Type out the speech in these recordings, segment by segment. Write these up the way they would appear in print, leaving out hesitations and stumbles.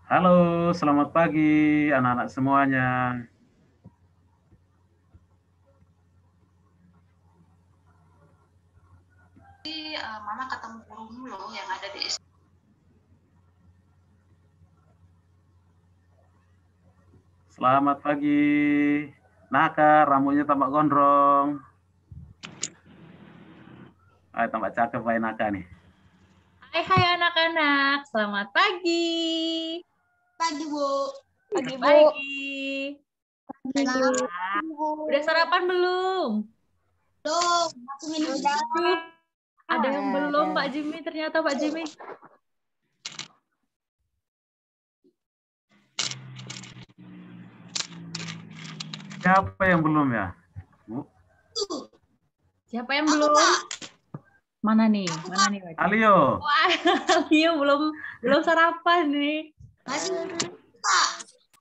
Halo, selamat pagi anak-anak semuanya. Mama ketemu gurumu loh yang ada di Selamat pagi. Naka, rambutnya tampak gondrong. Tampak cakep Pak Naka nih. Hai anak-anak, selamat pagi. Pagi, Bu. Pagi, pagi. Selamat, Bu. Udah sarapan belum? Belum, masih minum susu. Ada yang belum, Pak Jimmy. Ternyata Pak Jimmy. Siapa yang belum ya, Bu? Siapa yang belum? Mana nih? Mana nih, Pak Jimmy? Alio. Wah, Alio belum sarapan nih. Masih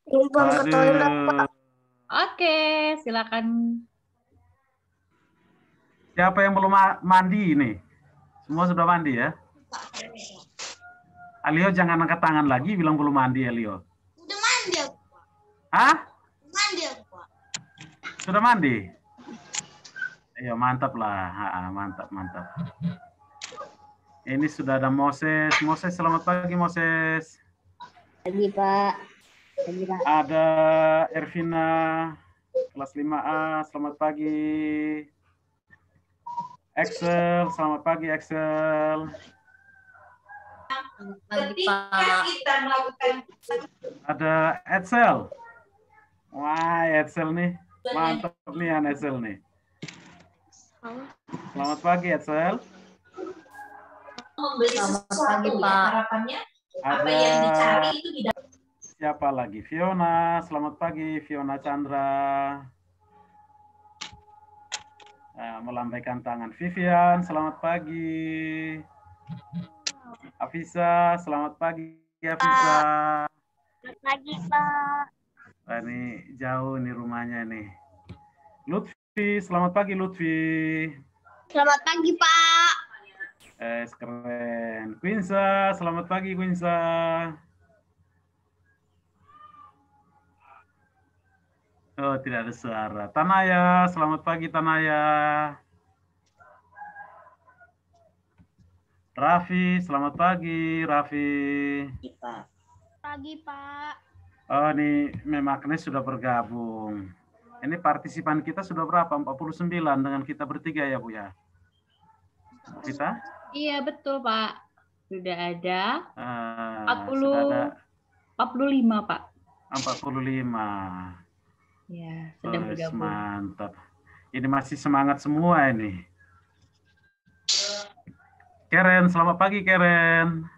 Waduh. Oke, silakan. Siapa yang belum mandi ini? Semua sudah mandi ya? Alio jangan angkat tangan lagi, bilang belum mandi Alio. Udah mandi aku, Pak. Hah? Mandi aku, Pak. Sudah mandi? Ayo mantap lah, mantap. Ini sudah ada Moses. Moses, selamat pagi Moses. Pagi, Pak. Pagi, Pak. Ada Ervina, kelas 5A, selamat pagi. Excel, selamat pagi Excel. Ketika kita melakukan Ada Edsel. Wah, Edsel nih. Mantap nih Edsel nih. Selamat pagi Edsel. membeli sesuatu ya, harapannya apa Ada yang dicari itu tidak. siapa lagi? Fiona, selamat pagi Fiona Chandra. Melambaikan tangan. Vivian, selamat pagi. Afisa, selamat pagi Afisa. Selamat pagi, Pak. Wah, ini jauh nih rumahnya nih. Lutfi, selamat pagi Lutfi. Selamat pagi, Pak. Keren. Quinsa, selamat pagi Quinsa. Oh, tidak ada suara. Tanaya, selamat pagi Tanaya. Raffi, selamat pagi Raffi. Pagi, Pak. Oh, ini Memaknes sudah bergabung. Ini partisipan kita sudah berapa? 49 dengan kita bertiga ya Bu ya? Kita? Iya, betul, Pak. Sudah ada 40, sudah ada 45, Pak. 45. Ya, sedang bergabung. Mantap. Ini masih semangat semua ini. Karen, selamat pagi Karen.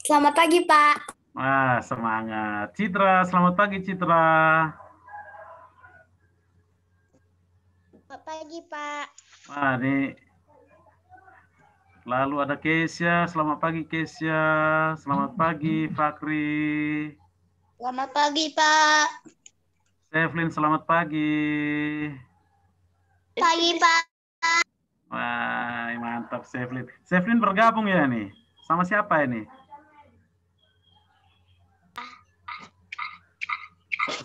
Selamat pagi, Pak. Wah, semangat. Citra, selamat pagi Citra. Selamat pagi, Pak. Wah, ini lalu ada Kesia, selamat pagi Kesia. Selamat pagi Fakri. Selamat pagi, Pak. Sevlin, selamat pagi. Pagi, Pak. Wah, mantap Sevlin. Sevlin bergabung ya nih? Sama siapa ini?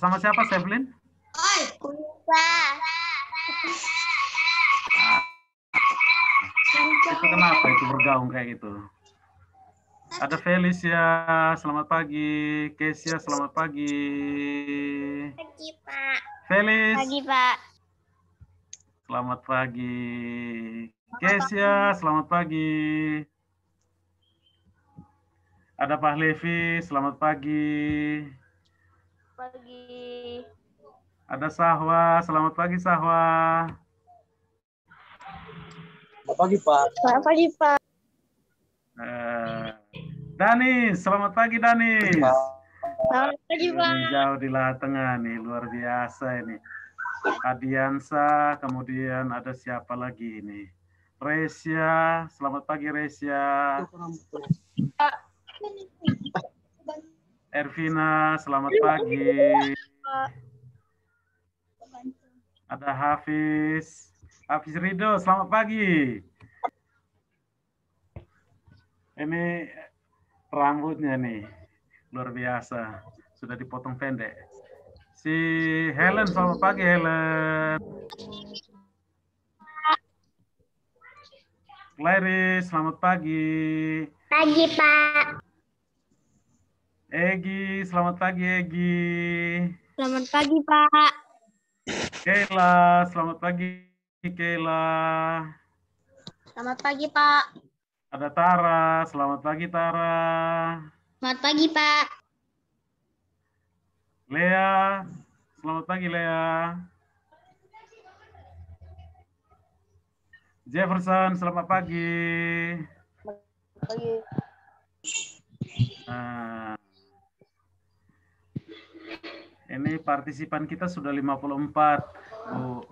Sama siapa Sevlin? Oi, Pak. Itu kenapa itu bergaung kayak gitu? Ada Felicia, selamat pagi. Kesia, selamat pagi. Pagi, Pak. Felis. Pagi, Pak. Selamat pagi. Kesia, selamat pagi. Ada Pak Levi, selamat pagi. Pagi. Ada Sahwa, selamat pagi Sahwa. Selamat pagi, Pak. Selamat pagi, Pak. Danis, selamat pagi Danis. Selamat pagi, Pak. Ini jauh di tengah nih, luar biasa ini. Adiansa, kemudian ada siapa lagi ini? Resia, selamat pagi Resia. Ervina, selamat pagi. Ada Hafiz. Hafiz Ridho, selamat pagi. Ini Rambutnya nih, luar biasa. Sudah dipotong pendek. Si Helen, selamat pagi Helen. Clarice, selamat pagi. Pagi, Pak. Egi, selamat pagi Egi. Selamat pagi, Pak. Kayla, selamat pagi Kayla. Selamat pagi, Pak. Ada Tara, selamat pagi Tara. Selamat pagi, Pak. Lea, selamat pagi Lea. Jefferson, selamat pagi. Pagi. Nah, ini partisipan kita sudah 54, Bu.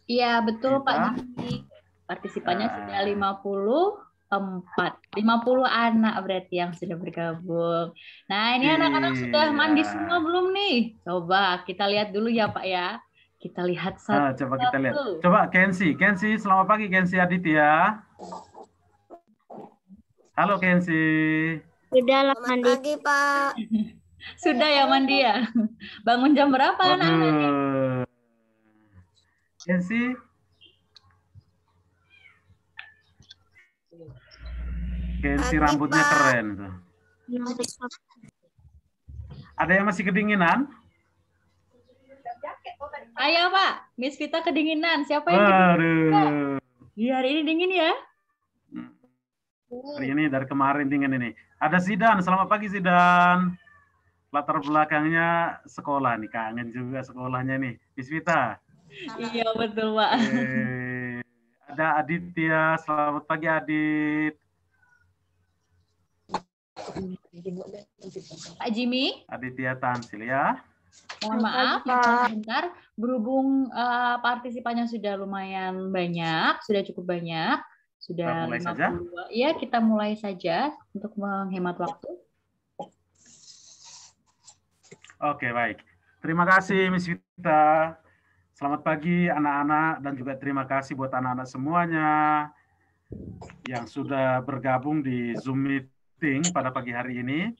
Iya, betul Kita? Pak Didi. Partisipannya sudah 54. 50 anak berarti yang sudah bergabung. Nah, ini anak-anak sudah mandi Iya. semua belum nih? Coba kita lihat dulu ya Pak ya. Kita lihat satu. Coba kita lihat. Coba Kensi, selamat pagi Kensi Aditya. Halo Kensi. Sudah mandi. Selamat pagi, Pak. Sudah ya mandi ya? Bangun jam berapa anak-anak? Waduh. Kensi. Kensi rambutnya keren tuh. Ada yang masih kedinginan? Ayo Pak, Miss Vita kedinginan. Siapa yang kedinginan? Waduh. Iya, hari ini dingin ya? Hari ini dari kemarin dingin ini. Ada Zidan, selamat pagi Zidan. Latar belakangnya sekolah nih, kangen juga sekolahnya nih. Miss Vita. Iya betul Pak. Ada Aditya, selamat pagi Adit. Pak Jimmy. Aditya Tansil ya. Mohon maaf, sebentar. Berhubung partisipannya sudah lumayan banyak, sudah cukup banyak, sudah 52. Iya, kita mulai saja untuk menghemat waktu. Oke, baik. Terima kasih Miss Vita. Selamat pagi anak-anak dan juga terima kasih buat anak-anak semuanya yang sudah bergabung di Zoom meeting pada pagi hari ini.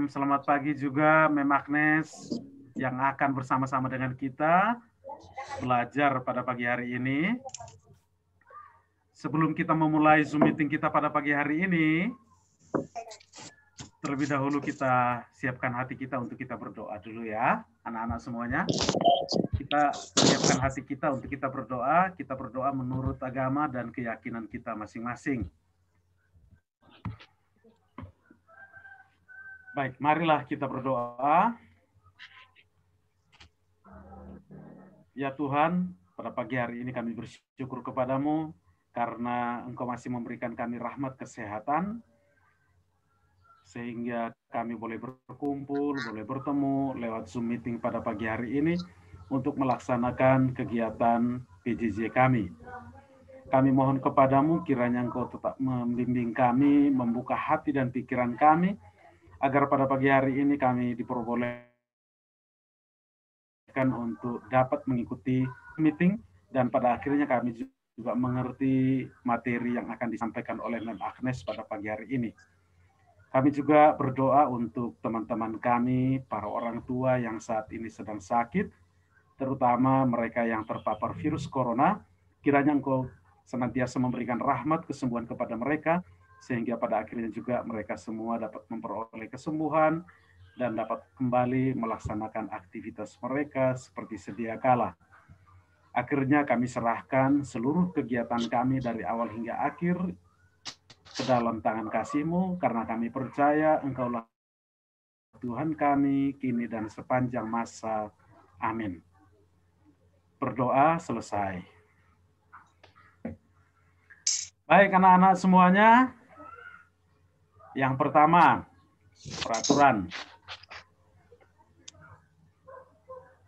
Selamat pagi juga Mem Agnes yang akan bersama-sama dengan kita belajar pada pagi hari ini. Sebelum kita memulai Zoom meeting kita pada pagi hari ini, terlebih dahulu kita siapkan hati kita untuk kita berdoa dulu ya, anak-anak semuanya. Kita siapkan hati kita untuk kita berdoa menurut agama dan keyakinan kita masing-masing. Baik, marilah kita berdoa. Ya Tuhan, pada pagi hari ini kami bersyukur kepadamu karena Engkau masih memberikan kami rahmat kesehatan, sehingga kami boleh berkumpul, boleh bertemu lewat Zoom meeting pada pagi hari ini untuk melaksanakan kegiatan PJJ kami. Kami mohon kepadamu kiranya Engkau tetap membimbing kami, membuka hati dan pikiran kami, agar pada pagi hari ini kami diperbolehkan untuk dapat mengikuti meeting dan pada akhirnya kami juga mengerti materi yang akan disampaikan oleh Mem Agnes pada pagi hari ini. Kami juga berdoa untuk teman-teman kami, para orang tua yang saat ini sedang sakit, terutama mereka yang terpapar virus corona, kiranya Engkau senantiasa memberikan rahmat kesembuhan kepada mereka, sehingga pada akhirnya juga mereka semua dapat memperoleh kesembuhan dan dapat kembali melaksanakan aktivitas mereka seperti sedia kala. Akhirnya kami serahkan seluruh kegiatan kami dari awal hingga akhir ke dalam tangan kasih-Mu, karena kami percaya Engkaulah Tuhan kami kini dan sepanjang masa. Amin. Berdoa selesai. Baik anak-anak semuanya. Yang pertama, peraturan.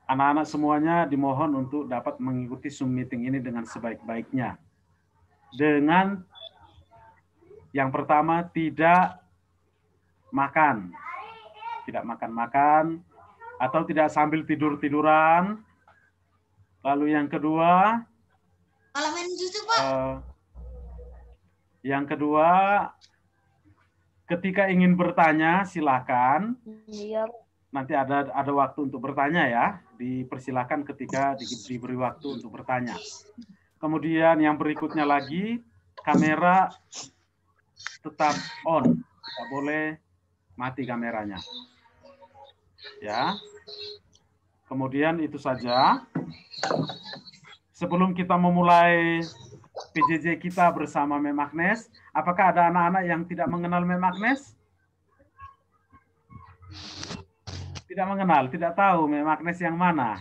Anak-anak semuanya dimohon untuk dapat mengikuti Zoom meeting ini dengan sebaik-baiknya. Dengan yang pertama, tidak makan. Tidak makan-makan atau tidak sambil tidur-tiduran. Lalu yang kedua, Kalau minum susu, Pak. Yang kedua, ketika ingin bertanya, silakan. Nanti ada waktu untuk bertanya ya. Dipersilakan ketika diberi waktu untuk bertanya. Kemudian yang berikutnya lagi, kamera tetap on. Tidak boleh mati kameranya. Ya. Kemudian itu saja. Sebelum kita memulai PJJ kita bersama Mem Agnes, apakah ada anak-anak yang tidak mengenal Mem Agnes? Tidak mengenal, tidak tahu Mem Agnes yang mana?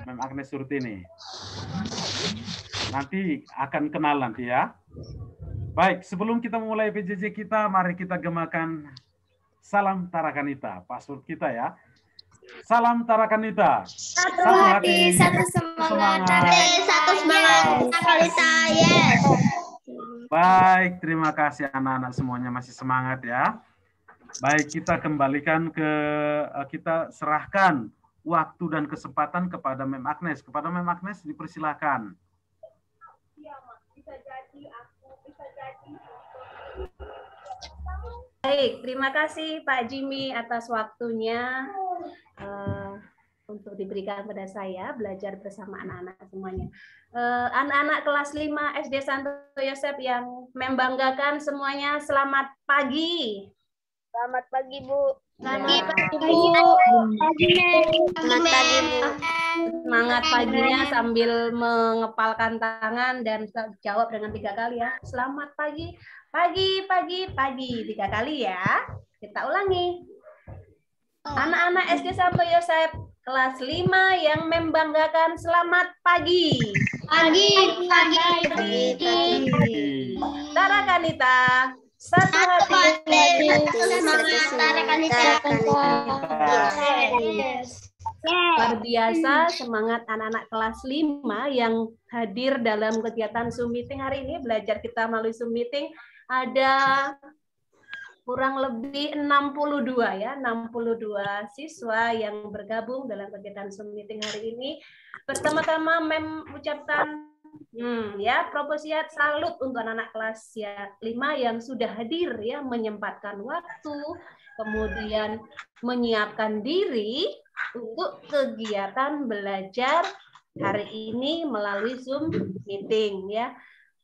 Mem Agnes Surtini. Nanti akan kenal nanti ya. Baik, sebelum kita memulai PJJ kita, mari kita gemakan salam Tarakanita, password kita ya. Salam Tarakanita. Satu hati, satu semangat. Satu semangat. Tarakanita, yes. Baik, terima kasih anak-anak semuanya masih semangat ya. Baik, kita kembalikan kita serahkan waktu dan kesempatan kepada Mem Agnes. Kepada Mem Agnes dipersilakan. Baik, terima kasih Pak Jimmy atas waktunya untuk diberikan pada saya belajar bersama anak-anak semuanya. Anak-anak kelas 5 SD Santo Yosef yang membanggakan semuanya, selamat pagi. Selamat pagi, Bu. Selamat pagi, Bu. Selamat pagi, Bu. Semangat paginya sambil mengepalkan tangan dan jawab dengan 3 kali ya. Selamat pagi. Pagi, pagi, pagi. 3 kali ya. Kita ulangi. Anak-anak SD Santo Yosef kelas 5 yang membanggakan, selamat pagi. Pagi, pagi, pagi. Tarakanita, satu hati. Luar biasa semangat anak-anak kelas 5 yang hadir dalam kegiatan Zoom meeting hari ini. Belajar kita melalui Zoom meeting. Ada kurang lebih 62 ya, 62 siswa yang bergabung dalam kegiatan Zoom meeting hari ini. Pertama-tama Mem ucapkan ya proposiat salut untuk anak-anak kelas 5 yang sudah hadir ya, menyempatkan waktu, kemudian menyiapkan diri untuk kegiatan belajar hari ini melalui Zoom meeting ya.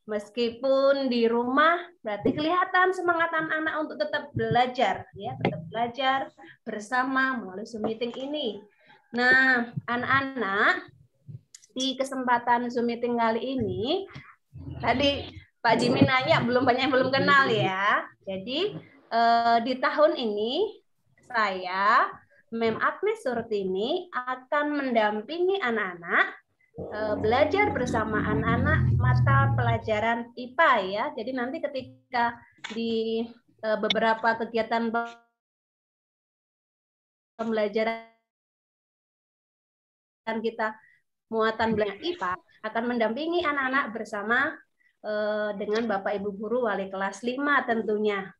Meskipun di rumah, berarti kelihatan semangat anak-anak untuk tetap belajar, ya, tetap belajar bersama melalui Zoom meeting ini. Nah, anak-anak, di kesempatan Zoom meeting kali ini, tadi Pak Jimmy nanya belum banyak yang belum kenal ya. Jadi di tahun ini saya, Mem Agnes Surtini, akan mendampingi anak-anak belajar bersama anak-anak mata pelajaran IPA ya. Jadi nanti ketika di beberapa kegiatan pembelajaran kita muatan belajar IPA akan mendampingi anak-anak bersama dengan Bapak Ibu guru wali kelas 5 tentunya.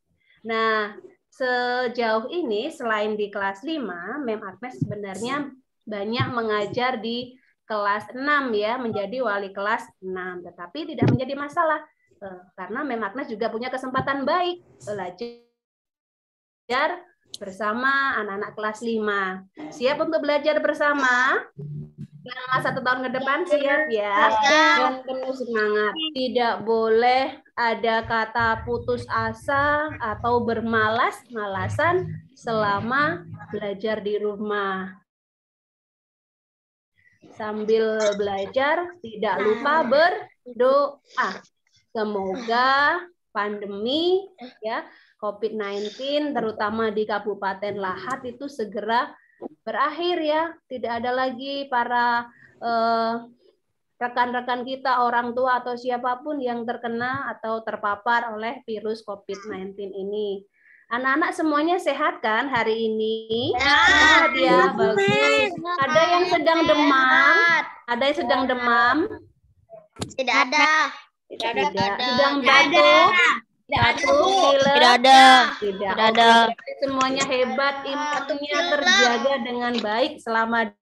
Nah, sejauh ini selain di kelas 5, Mem Agnes sebenarnya banyak mengajar di kelas 6 ya, menjadi wali kelas 6. Tetapi tidak menjadi masalah karena Mem Agnes juga punya kesempatan baik belajar bersama anak-anak kelas 5. Siap untuk belajar bersama? Selama 1 tahun ke depan siap ya. Dan penuh semangat. Tidak boleh ada kata putus asa atau bermalas-malasan selama belajar di rumah. Sambil belajar, tidak lupa berdoa. Semoga pandemi ya COVID-19 terutama di Kabupaten Lahat itu segera berakhir ya. Tidak ada lagi para rekan-rekan kita, orang tua atau siapapun yang terkena atau terpapar oleh virus COVID-19 ini. Anak-anak semuanya sehat kan hari ini? Sehat ya, bagus. Ada yang sedang demam? Ada yang sedang demam? Tidak ada. Sedang batuk? Tidak ada. Tidak ada. Semuanya hebat, imunnya terjaga dengan baik selama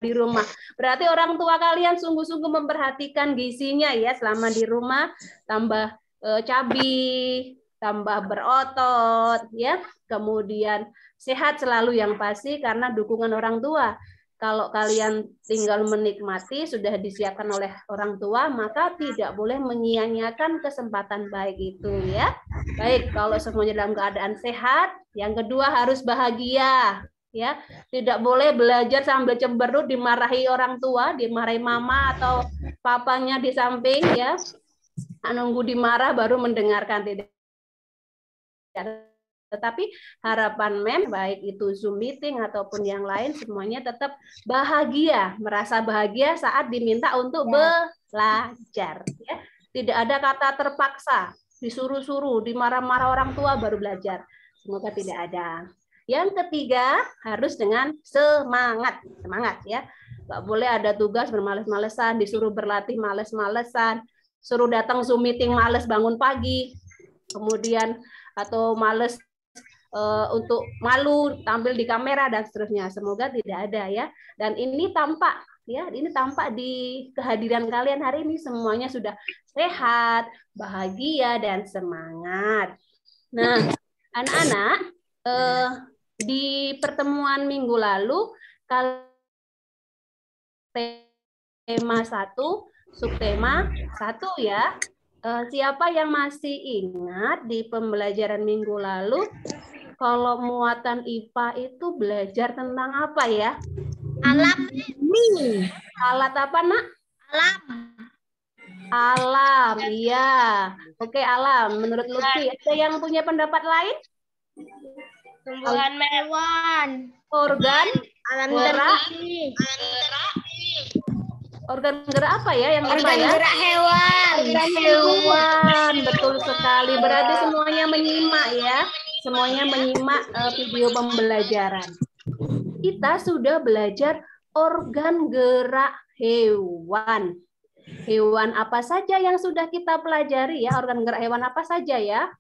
di rumah. Berarti orang tua kalian sungguh-sungguh memperhatikan gizinya ya selama di rumah, tambah cabi, tambah berotot, ya. Kemudian sehat selalu yang pasti karena dukungan orang tua. Kalau kalian tinggal menikmati sudah disiapkan oleh orang tua, maka tidak boleh menyia-nyiakan kesempatan baik itu, ya. Baik, kalau semuanya dalam keadaan sehat, yang kedua harus bahagia, ya. Tidak boleh belajar sambil cemberut, dimarahi orang tua, dimarahi mama atau papanya di samping, ya. Nunggu dimarah baru mendengarkan, tidak. Tetapi harapan baik itu Zoom meeting ataupun yang lain, semuanya tetap bahagia, merasa bahagia saat diminta untuk belajar. Ya. Tidak ada kata terpaksa, disuruh-suruh, dimarah-marah orang tua baru belajar. Semoga tidak ada. Yang ketiga, harus dengan semangat. Semangat ya. Nggak boleh ada tugas bermales-malesan, disuruh berlatih males-malesan, suruh datang Zoom meeting males bangun pagi, kemudian atau males untuk malu tampil di kamera dan seterusnya. Semoga tidak ada ya. Dan ini tampak ya, ini tampak di kehadiran kalian hari ini semuanya sudah sehat, bahagia dan semangat. Nah, anak-anak di pertemuan minggu lalu tema 1, subtema 1 ya. Siapa yang masih ingat di pembelajaran minggu lalu kalau muatan IPA itu belajar tentang apa ya? Alam. Alat apa, Nak? Alam. Alam, iya. Oke, alam. Menurut Lutfi, ada yang punya pendapat lain? Tumbuhan hewan. Organ Alam gerak. gerak. Organ gerak apa ya yang lima Organ ya? gerak hewan. Organ hewan, betul sekali. Berarti semuanya menyimak ya. Semuanya menyimak video pembelajaran. Kita sudah belajar organ gerak hewan. Hewan apa saja yang sudah kita pelajari ya? Organ gerak hewan apa saja ya?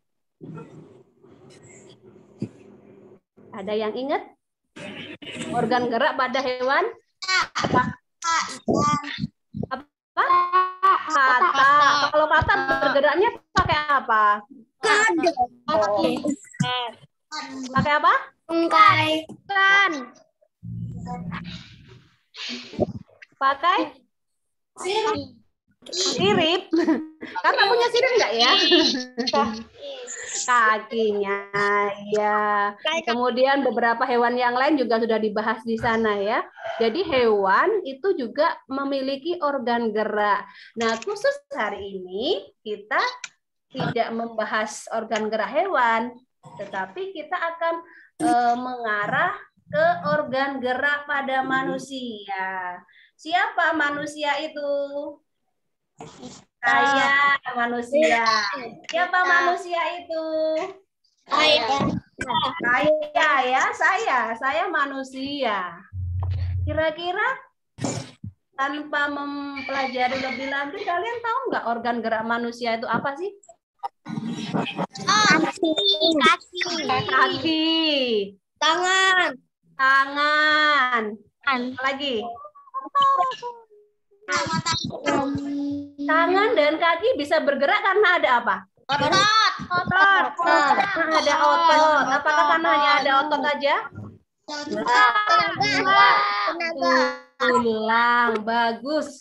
Ada yang ingat? Organ gerak pada hewan? Apa? Apa? Kata. Kalau kata bergeraknya pakai apa? Pakai apa? Kan. Pakai sirip. Kakak punya sirip enggak ya? Kakinya ya. Kemudian beberapa hewan yang lain juga sudah dibahas di sana ya. Jadi hewan itu juga memiliki organ gerak. Nah, khusus hari ini kita tidak membahas organ gerak hewan, tetapi kita akan mengarah ke organ gerak pada manusia. Siapa manusia itu? Saya manusia. Siapa manusia itu? Saya ya, saya manusia. Kira-kira tanpa mempelajari lebih lanjut, kalian tahu nggak organ gerak manusia itu apa sih? Kaki. Tangan. Apa lagi? Tangan dan kaki bisa bergerak karena ada apa? Otot. Karena ada otot. Apakah karena hanya ada otot aja? Tulang. Bagus.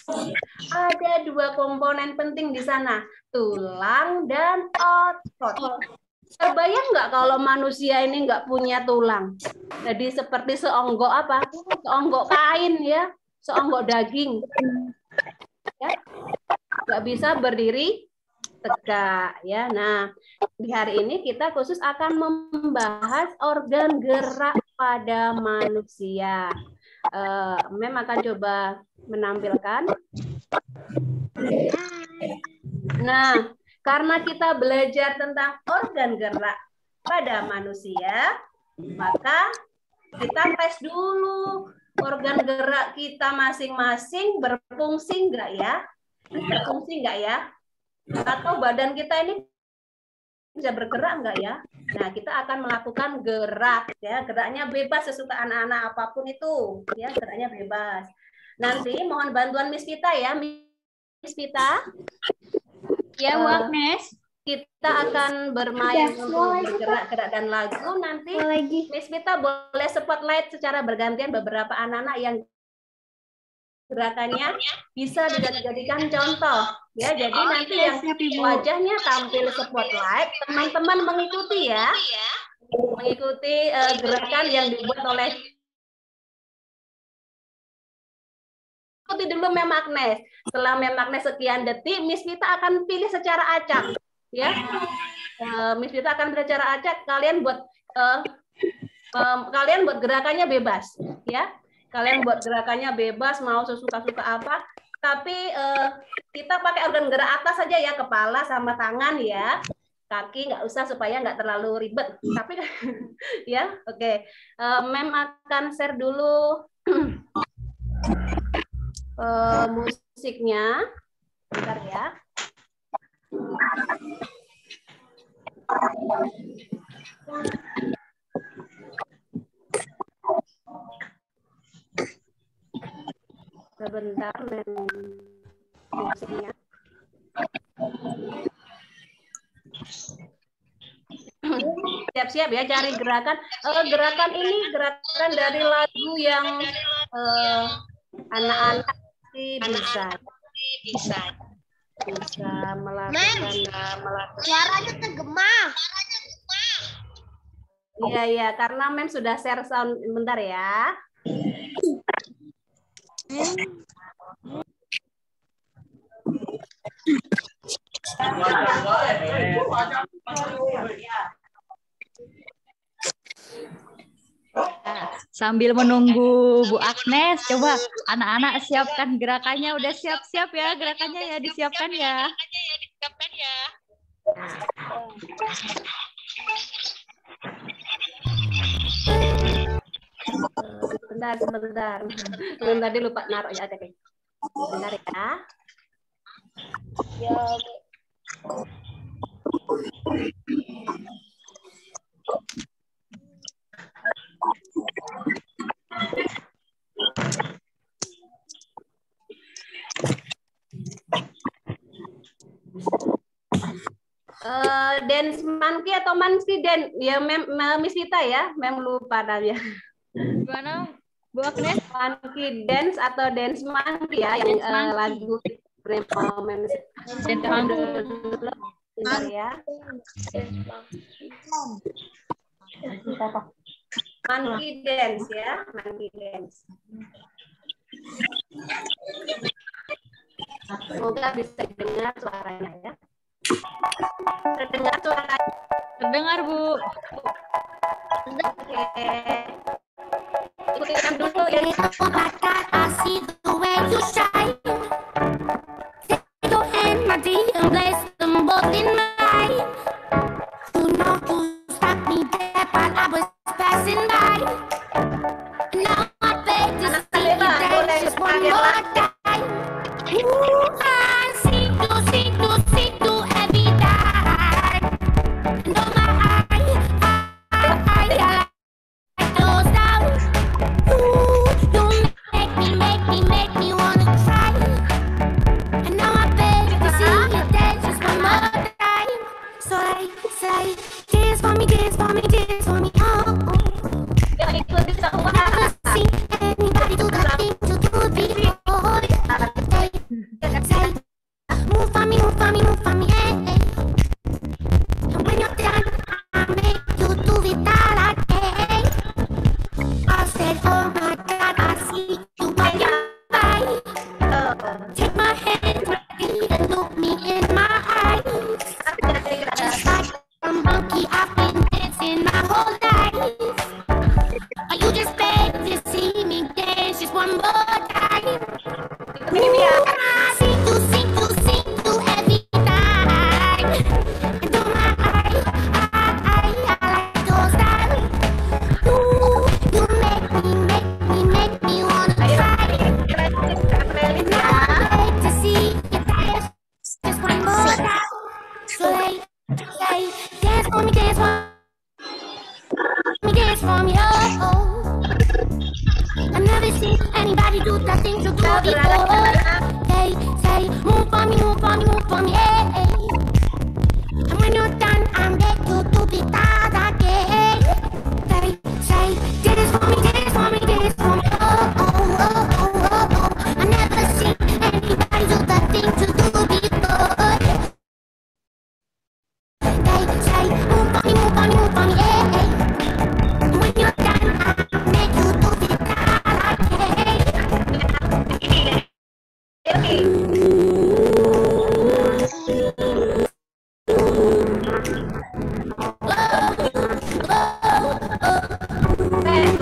Ada dua komponen penting di sana. Tulang dan otot. Terbayang nggak kalau manusia ini nggak punya tulang? Jadi seperti seonggok apa? Seonggok kain ya. Seonggok daging. Ya. Nggak bisa berdiri tegak ya. Nah, di hari ini kita khusus akan membahas organ gerak pada manusia. Mem akan coba menampilkan. Nah, karena kita belajar tentang organ gerak pada manusia, maka kita tes dulu organ gerak kita masing-masing berfungsi enggak ya? Berfungsi enggak ya? Atau badan kita ini bisa bergerak enggak ya? Nah, kita akan melakukan gerak ya, geraknya bebas sesuka anak-anak apapun itu, ya, geraknya bebas. Nanti mohon bantuan Miss Vita ya, Miss Vita. Ya, Bu Agnes. kita akan bermain untuk bergerak-gerak dan lagu. Nanti Miss Vita boleh spotlight secara bergantian beberapa anak-anak yang gerakannya bisa dijadikan contoh. Ya, jadi nanti yang wajahnya tampil spotlight, teman-teman mengikuti ya. Mengikuti gerakan yang dibuat oleh ikuti dulu Mem Agnes. Setelah Mem Agnes sekian detik, Miss Vita akan pilih secara acak, ya. Miss Vita akan pilih secara acak. Kalian buat gerakannya bebas, ya. Kalian buat gerakannya bebas, mau sesuka-suka apa. Tapi kita pakai organ gerak atas saja ya, kepala sama tangan ya. Kaki nggak usah supaya nggak terlalu ribet. Tapi ya, oke. Mem akan share dulu musiknya. Bentar ya. Sebentar, musiknya. Siap-siap ya, cari gerakan. Gerakan ini gerakan dari lagu yang anak-anak bisa melakukan. Suaranya tergema. Iya, karena Mem sudah share sound. Bentar ya. Sambil menunggu Bu Agnes, coba anak-anak siapkan gerakannya. Udah siap-siap ya gerakannya ya, disiapkan ya. Sebentar. Belum tadi lupa naruh ya, Teh. Bentar ya. Ya. Dance monkey atau monkey dance ya, Miss Vita ya, Mem lupa tadi ya. Gimana Bu Agnes? Monkey dance atau dance monkey ya, yang lagu Mem ya. Monkey dance ya, monkey dance. Semoga bisa dengar suaranya ya. Terdengar suaranya? Terdengar, Bu. Oke. Ikutin dulu ya.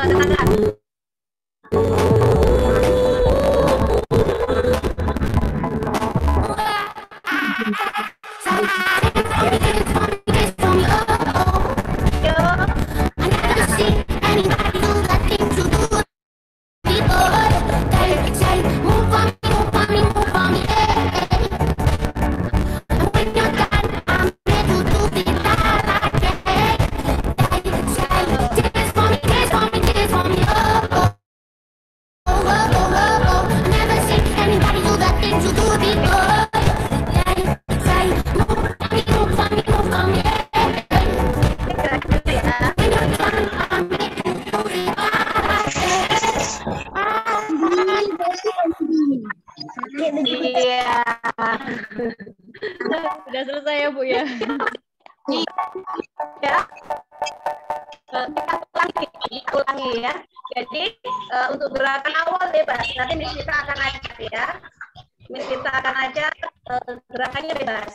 angkat tangan. Iya. Sudah selesai ya Bu ya. Ya. Kita ulangi ya. Jadi untuk gerakan awal bebas. Nanti Miss kita akan ajar ya. Miss kita akan ajar gerakannya bebas.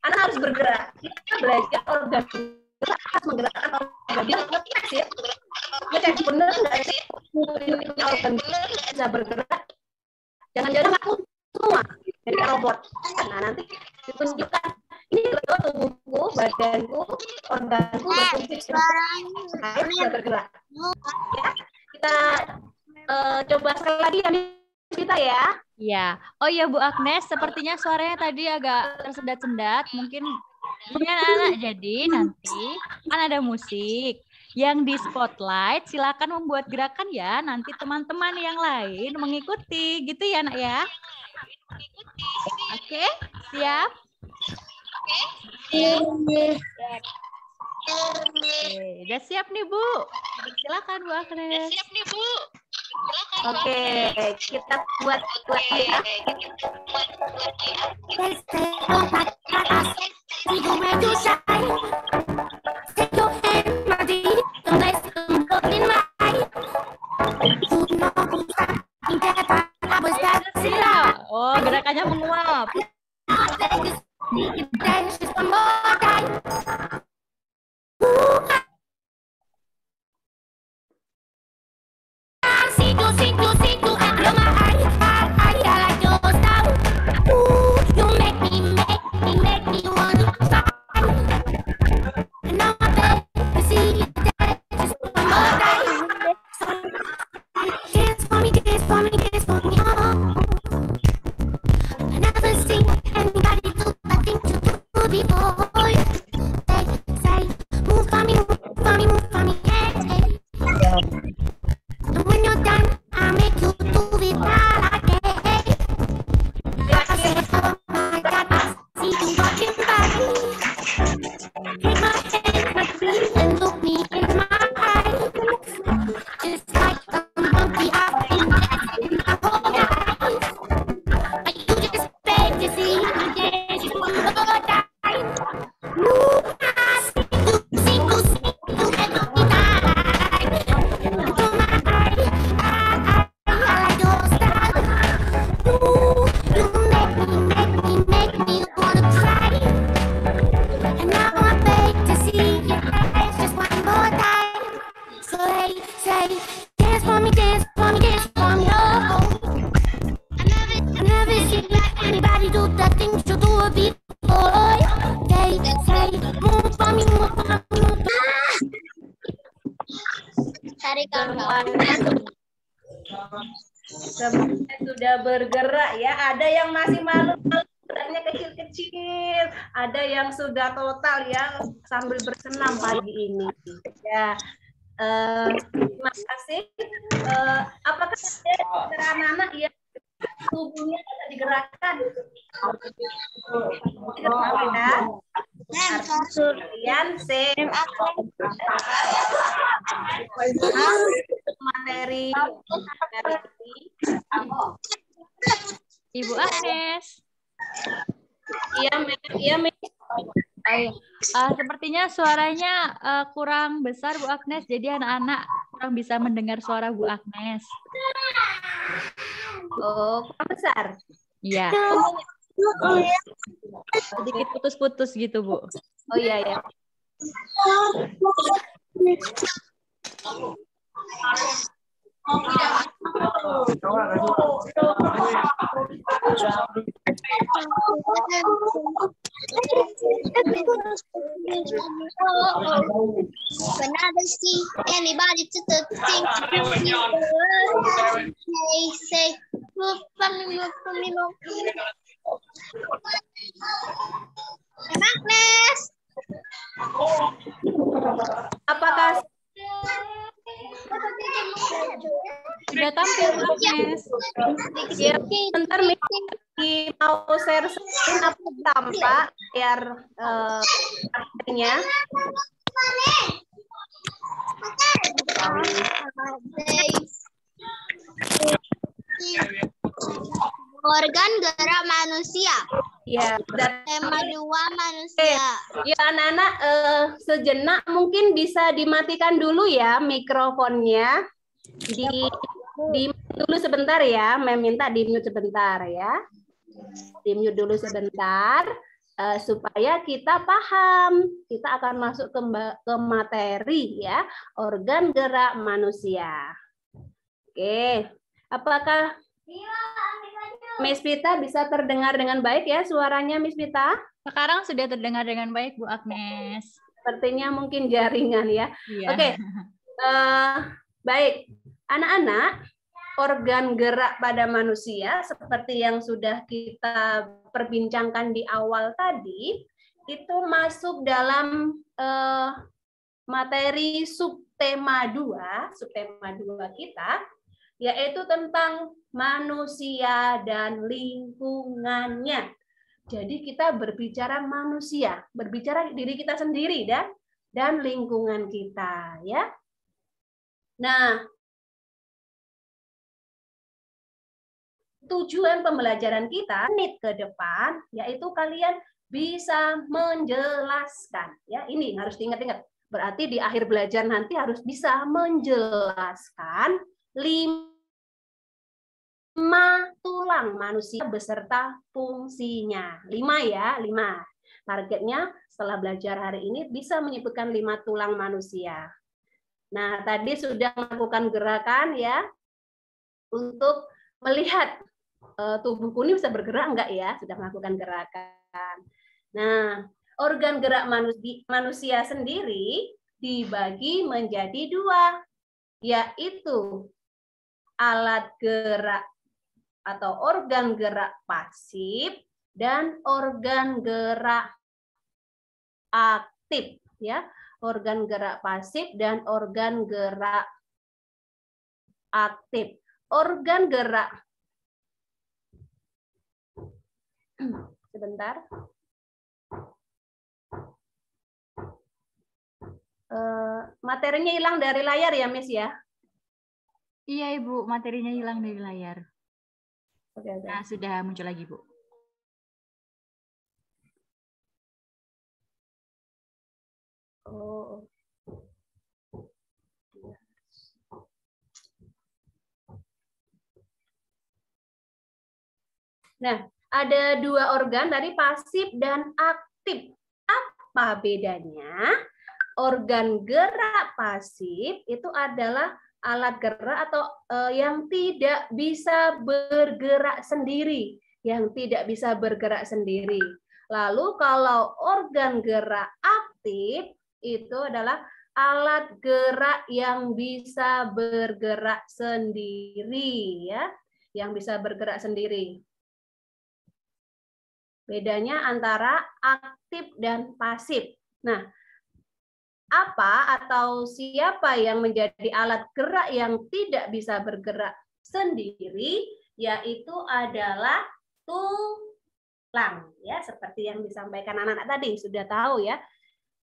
Anak harus bergerak. Kita belajar organ. Kita harus menggerakkan organ. Dia ngecek ya. Ngecek bener nggak sih? Organ bisa bergerak. Jangan-jangan aku semua jadi robot. Nah nanti ditunjukkan ini betul tubuhku, badanku, organku berfungsi bisa bergerak. Ya, kita coba sekali lagi ya kita ya. Iya. Oh iya Bu Agnes, sepertinya suaranya tadi agak tersendat-sendat. Mungkin anak-anak jadi nanti kan ada musik. Yang di spotlight silakan membuat gerakan ya. Nanti teman-teman yang lain mengikuti, gitu ya Nak ya. Oke, siap? Oke, udah siap nih Bu. Silakan Bu Agnes. Siap nih Bu. Oke, kita buat ya. Oh, gerakannya menguap. Semuanya sudah bergerak ya. Ada yang masih malu-malu, badannya kecil-kecil. Ada yang sudah total ya sambil bersenam pagi ini. Ya, terima kasih. Apakah ada anak-anak yang tubuhnya tidak digerakkan? Digerakkan ya. Kalian materi Ibu Agnes. Iya, sepertinya suaranya kurang besar Bu Agnes, jadi anak-anak kurang bisa mendengar suara Bu Agnes. Oh, kurang besar. Iya. Sedikit putus-putus gitu Bu. Oh iya ya. Another see anybody to the thing to do say move for me. Agnes. Apakah Sudah tampil, Agnes. ya, bentar lagi mau share screen apa tampak biar nya. Organ gerak manusia. Ya, Tema 2 manusia. ya anak-anak sejenak mungkin bisa dimatikan dulu ya mikrofonnya. Di dulu sebentar ya, minta di mute sebentar ya. Di mute dulu sebentar supaya kita paham. Kita akan masuk ke materi ya, organ gerak manusia. Oke, apakah Miss Vita bisa terdengar dengan baik ya suaranya Miss Vita? Sekarang sudah terdengar dengan baik, Bu Agnes. Sepertinya mungkin jaringan ya. Iya. Oke, baik. Anak-anak, organ gerak pada manusia seperti yang sudah kita perbincangkan di awal tadi, itu masuk dalam materi subtema 2 kita, yaitu tentang manusia dan lingkungannya. Jadi kita berbicara manusia, berbicara diri kita sendiri dan lingkungan kita ya. Nah, tujuan pembelajaran kita menit ke depan yaitu kalian bisa menjelaskan ya. Ini harus diingat-ingat. Berarti di akhir belajar nanti harus bisa menjelaskan 5 tulang manusia beserta fungsinya. 5 ya, 5. Targetnya setelah belajar hari ini bisa menyebutkan 5 tulang manusia. Nah, tadi sudah melakukan gerakan ya untuk melihat tubuhku ini bisa bergerak enggak ya? Sudah melakukan gerakan. Nah, organ gerak manusia sendiri dibagi menjadi 2, yaitu alat gerak atau organ gerak pasif dan organ gerak aktif ya. Organ gerak pasif dan organ gerak aktif. Organ gerak sebentar. Materinya hilang dari layar ya, Miss ya? Iya, Ibu, materinya hilang dari layar. Oke. Nah, sudah muncul lagi, Bu. Oh. Nah, ada 2 organ dari pasif dan aktif. Apa bedanya? Organ gerak pasif itu adalah alat gerak atau yang tidak bisa bergerak sendiri, Lalu kalau organ gerak aktif itu adalah alat gerak yang bisa bergerak sendiri ya, Bedanya antara aktif dan pasif. Nah, apa atau siapa yang menjadi alat gerak yang tidak bisa bergerak sendiri, yaitu adalah tulang ya, seperti yang disampaikan anak-anak tadi sudah tahu ya.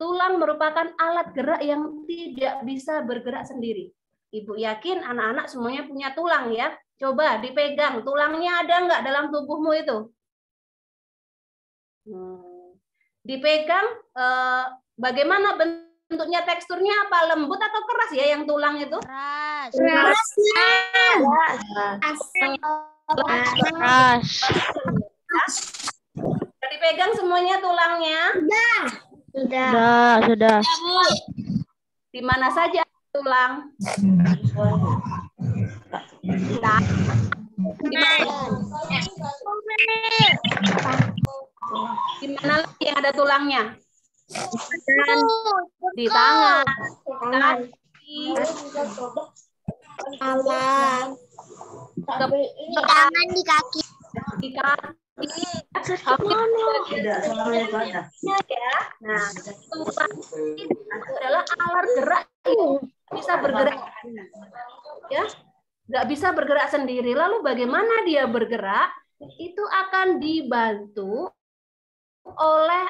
Tulang merupakan alat gerak yang tidak bisa bergerak sendiri. Ibu yakin anak-anak semuanya punya tulang ya. Coba dipegang, tulangnya ada nggak dalam tubuhmu itu? Dipegang, bagaimana bentuknya, teksturnya apa, lembut atau keras ya yang tulang itu? Keras. Sudah dipegang semuanya tulangnya? Sudah. Di mana saja tulang? Di mana lagi yang ada tulangnya? Di tangan, kaki, di tangan, di kaki. di kaki. Ya. Nah, tulang itu adalah alat gerak yang bisa bergerak. Ya, nggak bisa bergerak sendiri. Lalu bagaimana dia bergerak? Itu akan dibantu oleh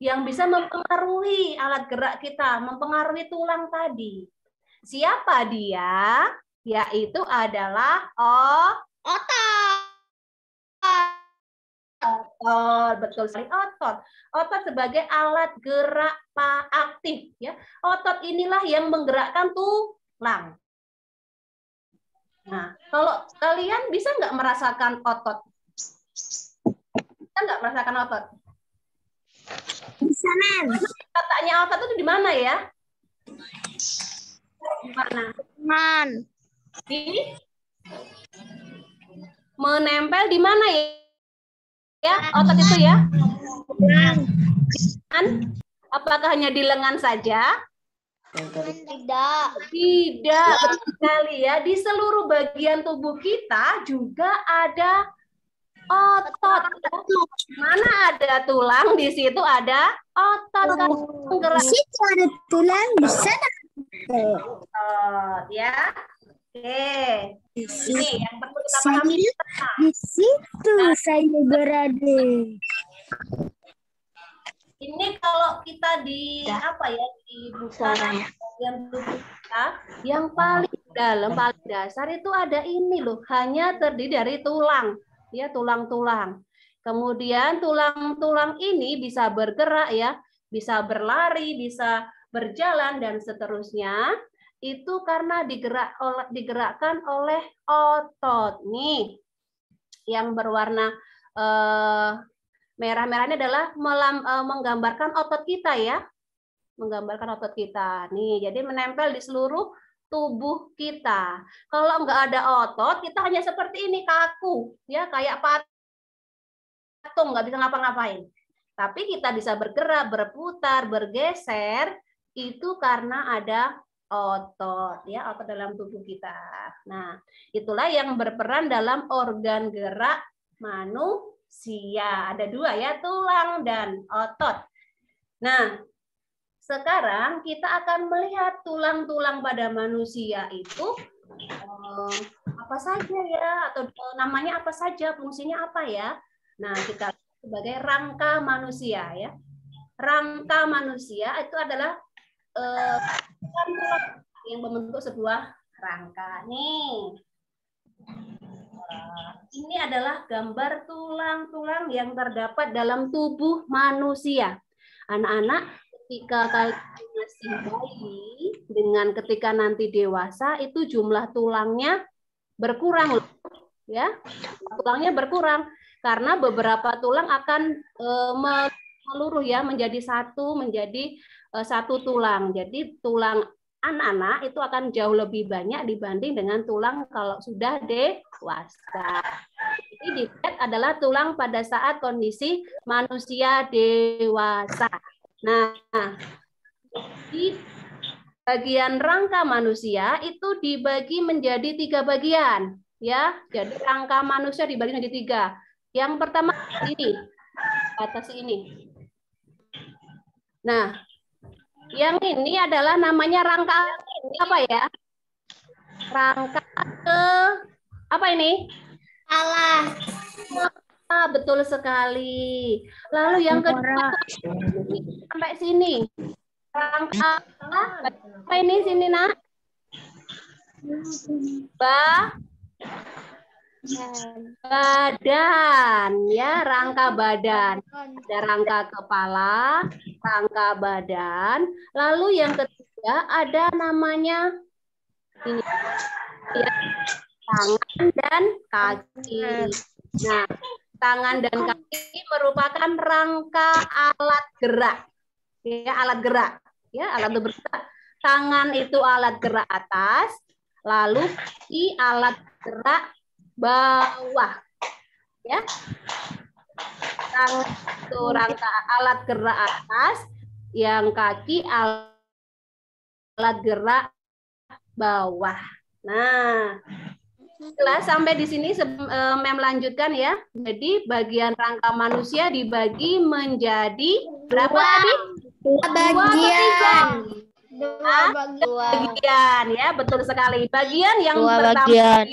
yang bisa mempengaruhi alat gerak kita, mempengaruhi tulang tadi. Siapa dia? Yaitu adalah Otot. otot. Betul sekali, otot. Otot sebagai alat gerak aktif. Ya. Otot inilah yang menggerakkan tulang. Nah, kalau kalian bisa nggak merasakan otot? Bisa nggak merasakan otot? Bisa, Men. Letaknya otot itu di mana ya? Di mana? Man. Menempel di mana ya? Ya, otot itu ya? Lengan. Apakah hanya di lengan saja? Tidak. Tidak, betul sekali ya. Di seluruh bagian tubuh kita juga ada otot. Mana ada tulang, di situ ada otot. Di situ ada tulang, di sana. Otot ya. Oke. Ini yang perlu kita pahami. Di situ saya berada. Ini kalau kita di apa ya, di bagian tubuh kita yang paling dalam, paling dasar itu ada ini loh, hanya terdiri dari tulang, ya, tulang-tulang. Kemudian tulang-tulang ini bisa bergerak ya, bisa berlari, bisa berjalan dan seterusnya. Itu karena digerakkan oleh otot nih, yang berwarna merah-merah ini adalah menggambarkan otot kita ya. Menggambarkan otot kita. Nih, jadi menempel di seluruh tubuh kita. Kalau nggak ada otot, kita hanya seperti ini, kaku. Ya, kayak patung, nggak bisa ngapa-ngapain. Tapi kita bisa bergerak, berputar, bergeser, itu karena ada otot. Ya, otot dalam tubuh kita. Nah, itulah yang berperan dalam organ gerak manusia. Ada dua ya, tulang dan otot. Nah, sekarang kita akan melihat tulang-tulang pada manusia itu apa saja ya, atau namanya apa saja, fungsinya apa ya. Nah, kita sebagai rangka manusia ya. Rangka manusia itu adalah tulang yang membentuk sebuah rangka. Nih. Ini adalah gambar tulang-tulang yang terdapat dalam tubuh manusia. Anak-anak, ketika kalian masih bayi dengan ketika nanti dewasa itu jumlah tulangnya berkurang, ya. Tulangnya berkurang karena beberapa tulang akan meluruh ya, menjadi satu tulang. Jadi tulang anak-anak itu akan jauh lebih banyak dibanding dengan tulang kalau sudah dewasa. Jadi dilihat adalah tulang pada saat kondisi manusia dewasa. Nah, di bagian rangka manusia itu dibagi menjadi 3 bagian, ya. Jadi rangka manusia dibagi menjadi 3. Yang pertama ini, atas ini. Nah, yang ini adalah namanya rangka apa ya? Rangka apa ini? Alas. Betul sekali. Lalu yang kedua sampai sini. Rangka apa ini sini, Nak? Badan ya, rangka badan. Ada rangka kepala, rangka badan. Lalu yang ketiga ada namanya ini ya, tangan dan kaki. Nah, tangan dan kaki merupakan rangka alat gerak. Ya, alat gerak. Ya, alat bergerak. Tangan itu alat gerak atas, lalu kaki alat gerak bawah. Ya. Tangan itu rangka alat gerak atas, yang kaki alat gerak bawah. Nah, jelas sampai di sini Mem lanjutkan ya. Jadi bagian rangka manusia dibagi menjadi berapa tadi? Dua bagian. Dua bagian ya, betul sekali. Bagian yang Dua pertama bagian.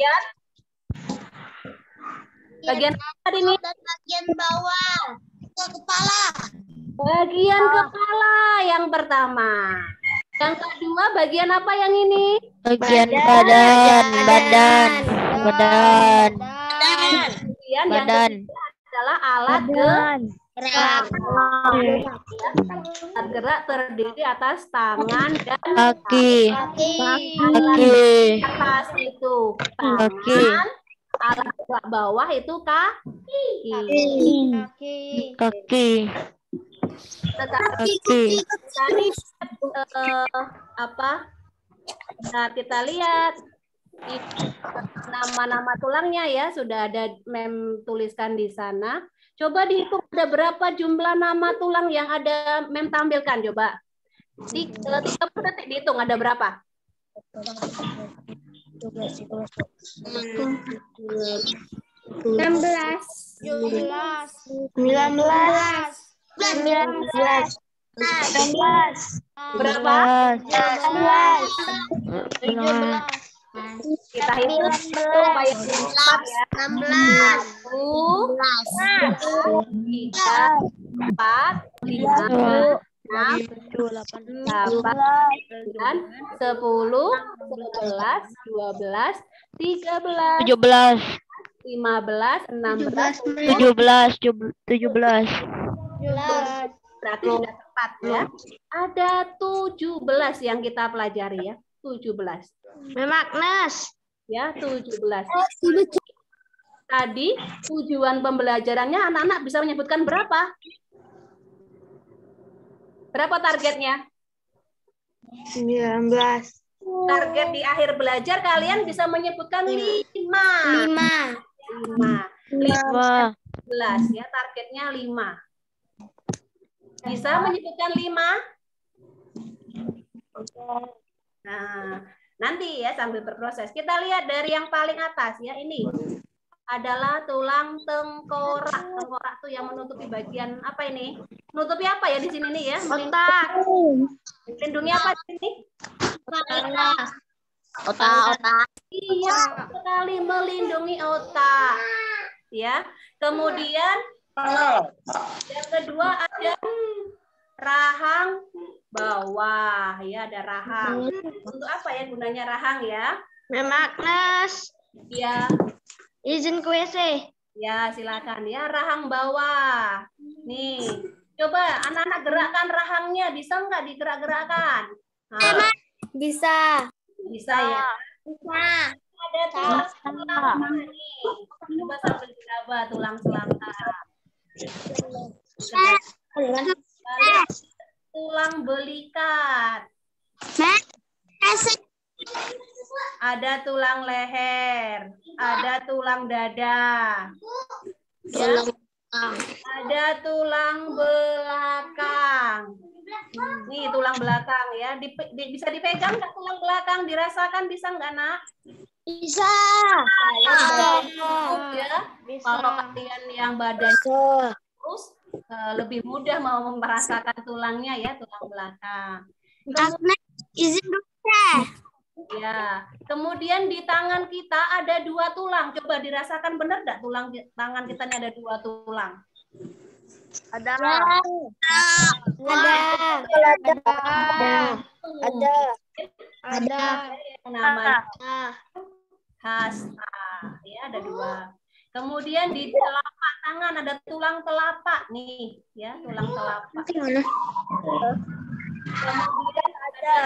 bagian apa tadi nih? Dan bagian bawah. Ke kepala. Bagian kepala yang pertama. Yang kedua bagian apa yang ini? Bagian badan. Kemudian yang ketiga adalah alat gerak. Alat gerak terdiri atas tangan dan Kaki. atas itu tangan, alat gerak bawah itu kaki. Tadi apa? Nah, kita lihat nama-nama tulangnya ya, sudah ada Mem tuliskan di sana. Coba dihitung ada berapa jumlah nama tulang yang ada Mem tampilkan, coba. 30 detik dihitung ada berapa? 19. Berapa? 17. Kita hitung supaya cepat ya. 16. 3, 4, 5, 6, 7, 8, 9, 10, 11, 12, 13, 14, 17. 15, 16, 17. berarti sudah tepat ya. Ada 17 yang kita pelajari ya. 17. Magnes. Ya, 17. Tadi tujuan pembelajarannya anak-anak bisa menyebutkan berapa? Berapa targetnya? 19. Target di akhir belajar kalian bisa menyebutkan 5. 15 ya, targetnya 5. Bisa menyebutkan 5? Nah, nanti ya sambil berproses. Kita lihat dari yang paling atas ya, ini adalah tulang tengkorak. Tengkorak tuh yang menutupi bagian apa ini? Menutupi apa ya di sini nih ya? Otak. Melindungi apa di sini? Otak. Iya, sekali melindungi otak. Ya. Kemudian yang kedua ada rahang bawah ya, ada rahang. Untuk apa ya gunanya rahang ya? Magnes. Ya. Izin ke WC. Ya, silakan ya, rahang bawah. Nih, coba anak-anak gerakkan rahangnya, bisa nggak digerak-gerakkan? Nah, Bisa. bisa ya. Ada tulang selangka nih. Coba sambil diraba tulang selangka. Tulang belikat. Ada tulang leher, ada tulang dada, ya. Ada tulang belakang. Nih tulang belakang ya, bisa dipegang nggak tulang belakang, dirasakan bisa nggak nak? Bisa. Ya. Kalau kalian yang badan terus lebih mudah mau merasakan tulangnya ya, tulang belakang. Izin dulu. Ya, kemudian di tangan kita ada 2 tulang. Coba dirasakan benar nggak tulang tangan kita ini ada 2 tulang? Ada. Yang namanya hasta. Ya, ada 2. Kemudian di telapak tangan ada tulang telapak nih, ya, tulang telapak. Kemudian ada.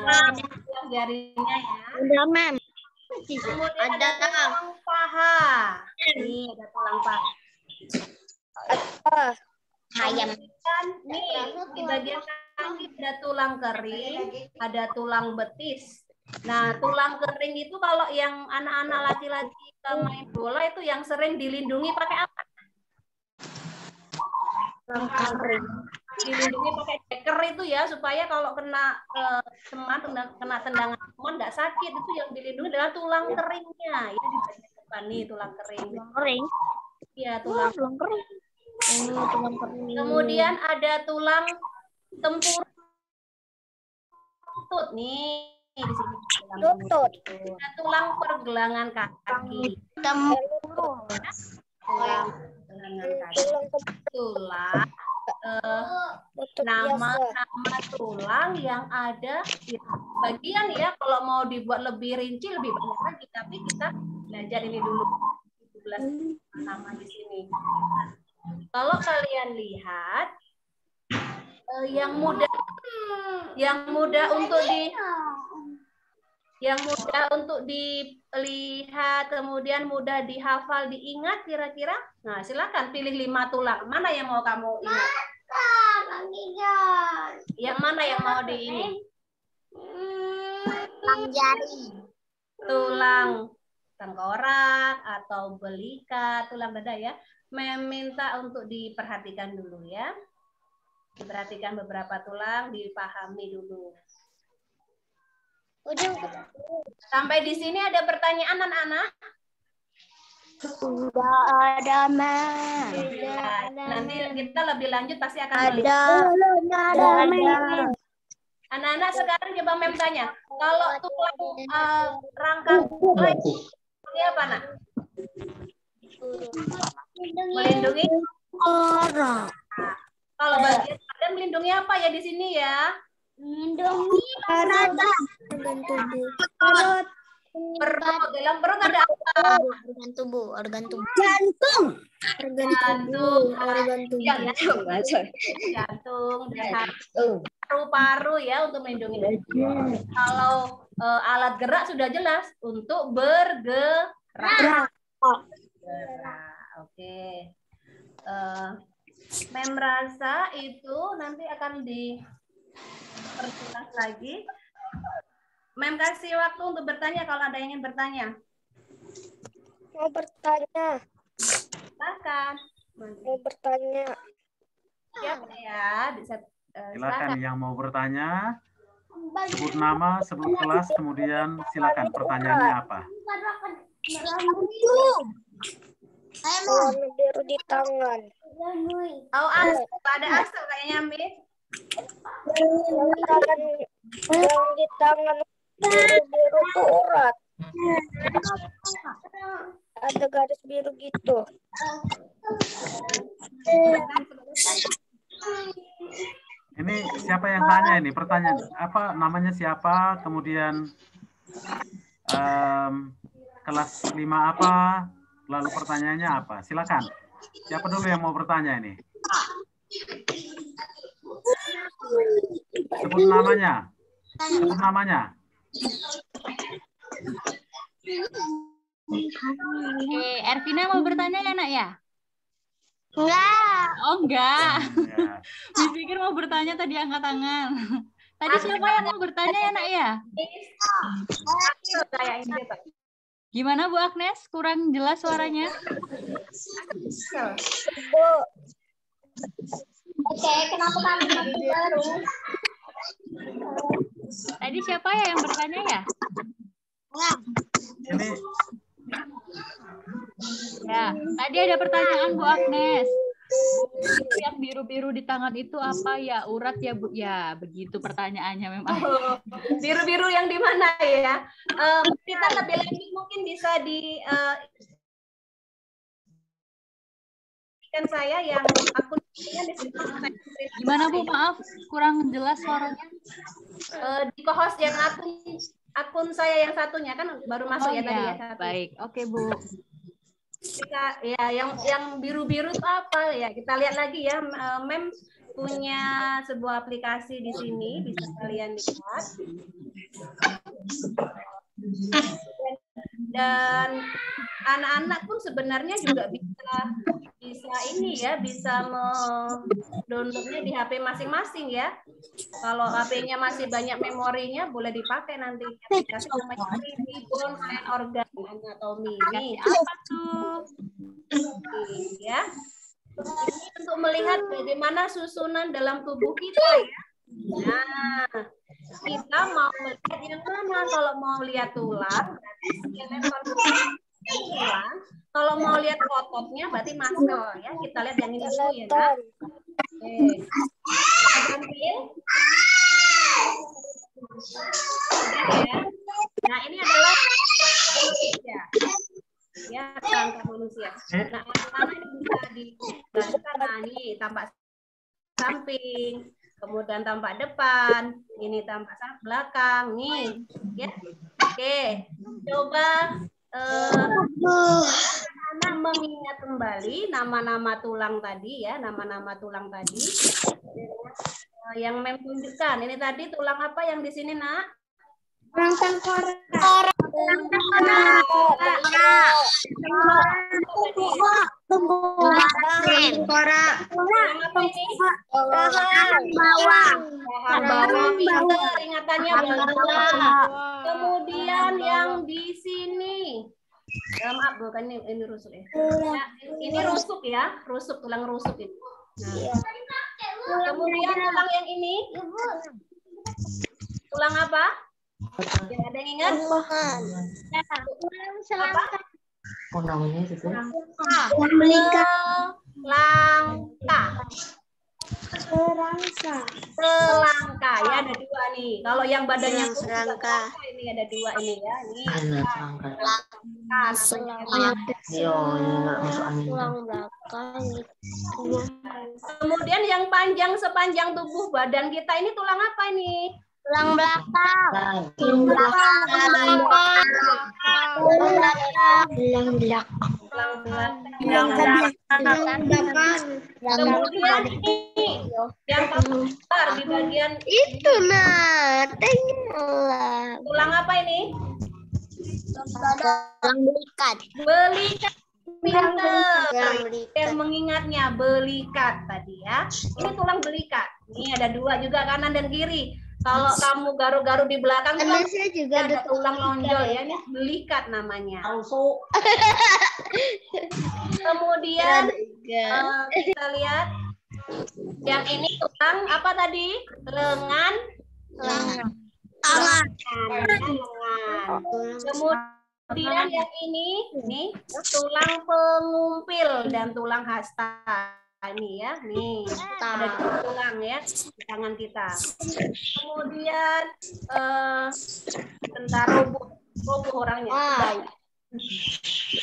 Nah, jarinya ya. Ada, Mem. Kemudian ada tulang paha. Nih ada tulang paha. Ayam. Nih di bagian kaki ada tulang kering, ada tulang betis. Nah, tulang kering itu kalau yang anak-anak laki-laki main bola itu yang sering dilindungi pakai apa? Tulang kering. Dilindungi pakai deker itu ya, supaya kalau kena teman, kena tendangan teman nggak sakit. Itu yang dilindungi adalah tulang keringnya. Itu di bagian depan nih tulang kering. Tulang kering. Iya, tulang kering. Ini tulang kering. Kemudian ada tulang tempurung lutut nih di sini. Lutut. Ada tulang pergelangan kaki. Tempurung. Tulang pergelangan kaki. Tulang nama tulang yang ada di bagian ya. Kalau mau dibuat lebih rinci lebih banyak lagi, tapi kita belajar ini dulu 17 nama di sini. Nah, kalau kalian lihat yang mudah untuk dilihat, kemudian mudah dihafal, diingat kira-kira. Nah, silakan pilih 5 tulang. Mana yang mau kamu ingat? Yang mana yang mau diingat? Tulang jari. Tulang tengkorak atau belika, tulang dada ya. Meminta untuk diperhatikan dulu ya. Diperhatikan beberapa tulang, dipahami dulu. Sampai di sini ada pertanyaan anak-anak? Sudah ada, Mas. Ya, nanti kita lebih lanjut pasti akan Ada. Anak-anak sekarang coba Mem tanya. Kalau tulang rangka ini apa, Nak? Melindungi Orang. Kalau bagian badan melindungi apa ya di sini ya? Melindungi organ tubuh. Perut. Perut. Dalam perut ada apa? Organ tubuh. Jantung. Organ tubuh. Jantung. Paru-paru ya untuk melindungi. Kalau alat gerak sudah jelas untuk bergerak. Oke. Mem rasa itu nanti akan diperjelas lagi. Mem kasih waktu untuk bertanya kalau ada yang ingin bertanya. Mau bertanya. Silakan. Mau bertanya. Siapa ya? Silakan yang mau bertanya. Sebut nama, sebut kelas, kemudian silakan pertanyaannya apa? Warna biru di tangan. Oh, ada asal kayaknya, Mi. Yang di tangan biru itu urat. Ada garis biru gitu. Ini siapa yang tanya ini? Pertanyaan apa? Namanya siapa? Kemudian kelas 5 apa? Lalu pertanyaannya apa? Silakan. Siapa dulu yang mau bertanya ini? Sebut namanya. Sebut namanya. Oke, Ervina mau bertanya ya, Nak ya? Enggak. Oh, enggak. Ya. Dipikir mau bertanya tadi angkat tangan. Tadi siapa yang mau bertanya ya, Nak ya? Gimana Bu Agnes? Kurang jelas suaranya? Oke, kenapa kami baru? Tadi siapa ya yang bertanya ya? Ini Ya, tadi ada pertanyaan Bu Agnes. Itu yang biru-biru di tangan itu apa ya? Urat ya Bu? Ya, begitu pertanyaannya memang. Biru-biru yang di mana ya? Kita lebih lanjut mungkin bisa di kan saya yang akunnya di sini. Gimana Bu? Maaf, kurang jelas suaranya. Di co-host yang akun saya yang satunya kan baru masuk ya tadi ya. Satu. Baik, oke Bu. Kita ya yang biru-biru itu apa ya? Kita lihat lagi ya. Mem punya sebuah aplikasi di sini bisa kalian lihat. Dan anak-anak pun sebenarnya juga bisa ini ya, bisa downloadnya di HP masing-masing ya. Kalau HP-nya masih banyak memorinya, boleh dipakai nanti aplikasi namanya Ribbon and Organ Anatomy. Nih, apa tuh? Ya. Ini untuk melihat bagaimana susunan dalam tubuh kita ya. Nah, kita mau melihat yang mana? Kalau mau lihat tulang, berarti skeleton tulang. Kalau mau lihat ototnya, berarti muscle ya. Kita lihat yang ini dulu ya, Nak. Oke. Ambil. Ya. Nah, ini adalah manusia. Ya, kerangka manusia. Nah, mana ini bisa dijelaskan? Nah, ini tampak samping, kemudian tampak depan, ini tampak belakang, nih, ya. Oke, coba anak mengingat kembali nama-nama tulang tadi ya, nama-nama tulang tadi. Yang Mem tunjukkan, ini tadi tulang apa yang di sini, Nak? Tulang tengkorak. Ingatannya kemudian yang di sini, maaf bukan ini rusuk ya. Ini rusuk ya, rusuk, tulang rusuk ini. Kemudian tulang yang ini, tulang apa? Ada yang ingat? Apa? Selangka ya, ada dua nih. Kalau yang badannya selangka ini ada dua ini ya. Ini kemudian yang panjang sepanjang tubuh badan kita ini tulang apa ini? Tulang belakang. Tulang belakang. Kemudian ini yang besar di bagian itu nah, tulang apa ini? Tulang belikat. Belikat. Pinter. Yang mengingatnya belikat tadi ya. Ini tulang belikat. Ini ada dua juga, kanan dan kiri. Kalau kamu garu-garu di belakang juga ada tulang lonjol ya, ini belikat namanya. Kemudian kita lihat yang ini tulang apa tadi? Lengan. Kemudian yang ini tulang pengumpil dan tulang hasta. Ini ya, nih ada dua tulang ya di tangan kita. Kemudian bentar roboh orangnya.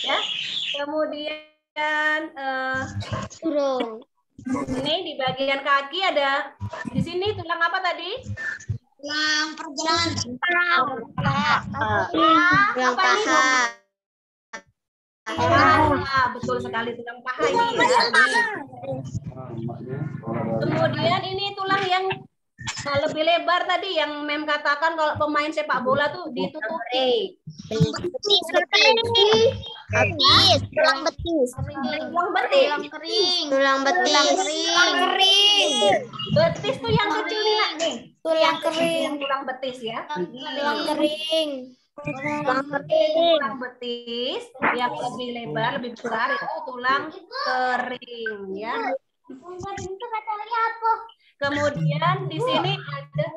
Ya. Kemudian ini di bagian kaki ada di sini tulang apa tadi? Tulang pergelangan. Tulang paha. Betul sekali, tulang paha ini ya. Kemudian ini tulang yang lebih lebar tadi yang Mem katakan kalau pemain sepak bola tuh ditutupi. Betis. Tulang betis. Tulang betis. Tulang kering. Betis tuh yang kecil nih. Tulang kering. Tulang betis ya. Tulang kering. Tulang betis yang lebih lebar, lebih besar itu tulang kering ya. Kemudian di sini ada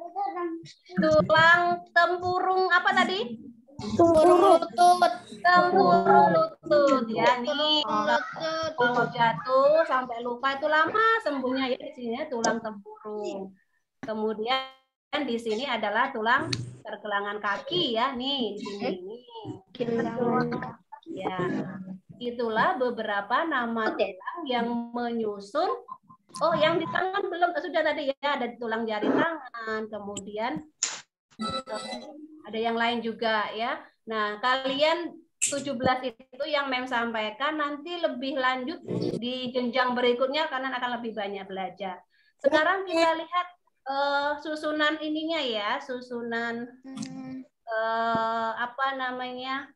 tulang tempurung apa tadi? Tempurung lutut. Tempurung lutut ya nih. Kalau jatuh sampai luka itu lama sembuhnya ya, di sini tulang tempurung. Kemudian di sini adalah tulang pergelangan kaki ya nih di sini. Ya, itulah beberapa nama tulang yang menyusun. Oh, yang di tangan belum sudah tadi ya, ada tulang jari tangan, kemudian ada yang lain juga ya. Nah, kalian 17 itu yang Mem sampaikan, nanti lebih lanjut di jenjang berikutnya karena akan lebih banyak belajar. Sekarang kita lihat susunan ininya ya, susunan apa namanya?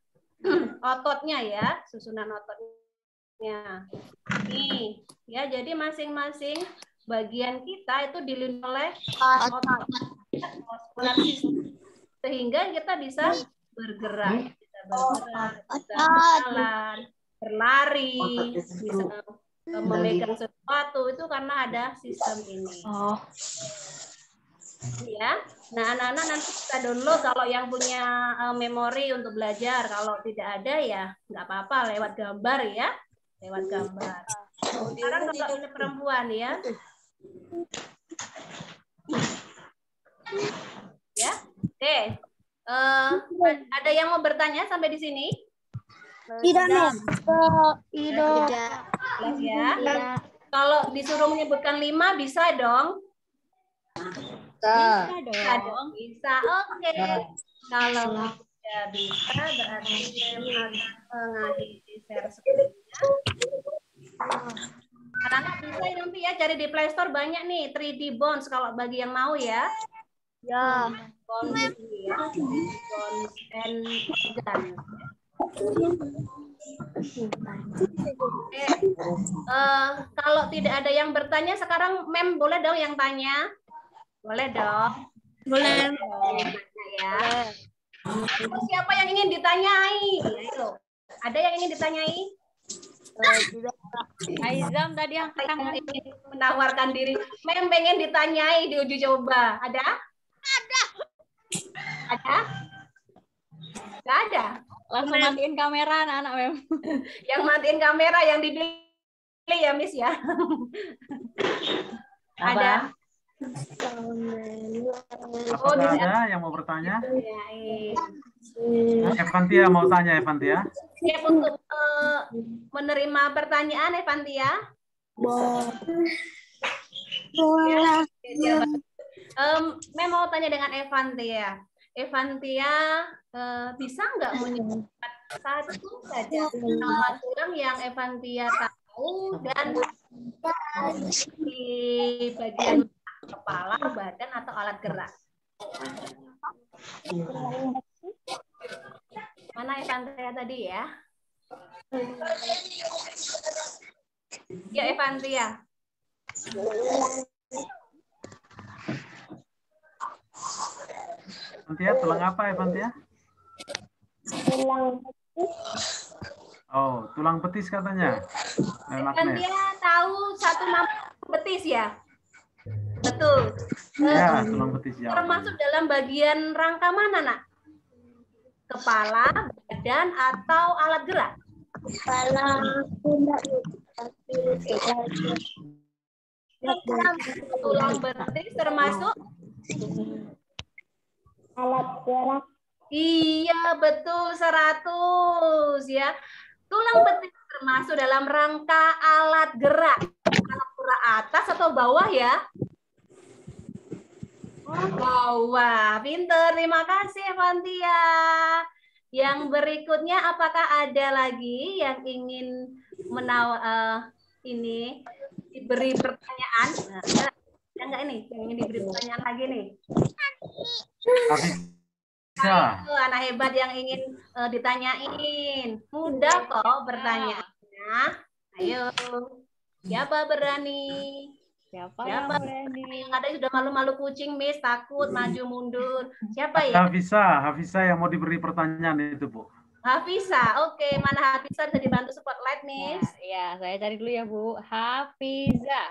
ototnya ya, susunan ototnya. Nih, ya jadi masing-masing bagian kita itu dilindungi oleh otot muskular system. Sehingga kita bisa bergerak, bisa berjalan, berlari, bisa memegang sesuatu itu karena ada sistem ini. Ya, nah anak-anak nanti kita download kalau yang punya memori untuk belajar. Kalau tidak ada ya nggak apa-apa lewat gambar ya, lewat gambar. Sekarang kalau ini perempuan ya, ya, oke. Ada yang mau bertanya sampai di sini? Tidak, Tidak. Ya. Kalau disuruh menyebutkan 5 bisa dong? Bisa dong. Bisa. Oke. Kalau tidak bisa berarti saya akan mengakhiri share screen-nya. Anak-anak bisa nanti ya cari di Play Store banyak nih 3D Bonds kalau bagi yang mau ya. Ya. Bonds ya. Bonds and Gun. Kalau tidak ada yang bertanya sekarang Mem boleh dong yang tanya? Boleh dong. Boleh. Ya. Siapa yang ingin ditanyai? Ayo. Ada yang ingin ditanyai? Aizam tadi yang ingin menawarkan diri. Mem pengen ditanyai di uji coba. Ada? Ada. Ada? Nggak ada. langsung matiin kamera anak-anak Mem. Yang matiin kamera yang dipilih ya Miss ya. Ada. Apakah ada yang mau bertanya? Ya, Evantia mau tanya, Evantia? siap untuk menerima pertanyaan Evantia? Boleh. Mem mau tanya dengan Evantia. Evantia bisa nggak menyebutkan satu saja nama tulang yang Evantia tahu dan di bagian kepala, badan atau alat gerak? Mana Evantia tadi ya? Ya Evantia. Evantia, tulang apa Evantia? Oh, tulang betis katanya. Evantia tahu satu nama betis ya? Betul. Ya, tulang betis ya. Termasuk dalam bagian rangka mana, Nak? Kepala, badan, atau alat gerak? Kepala, Tulang betis termasuk? alat gerak. Iya, betul 100 ya. Tulang betis termasuk dalam rangka alat gerak. Alat gerak atas atau bawah ya? Oh, bawah. Pinter. Terima kasih, Evantia. Yang berikutnya, apakah ada lagi yang ingin ini diberi pertanyaan? Nah, ada nggak ini yang ingin diberi pertanyaan lagi nih? Bisa. Ayo, anak hebat yang ingin ditanyain. Mudah kok bertanyaannya. Ayo. Siapa berani? Siapa yang berani? Yang ada sudah malu-malu kucing, Miss, takut maju mundur. Siapa ya? Hafisa yang mau diberi pertanyaan itu, Bu. Hafisa. Oke, mana Hafisa bisa dibantu spotlight, Miss? Ya, saya cari dulu ya, Bu. Hafiza.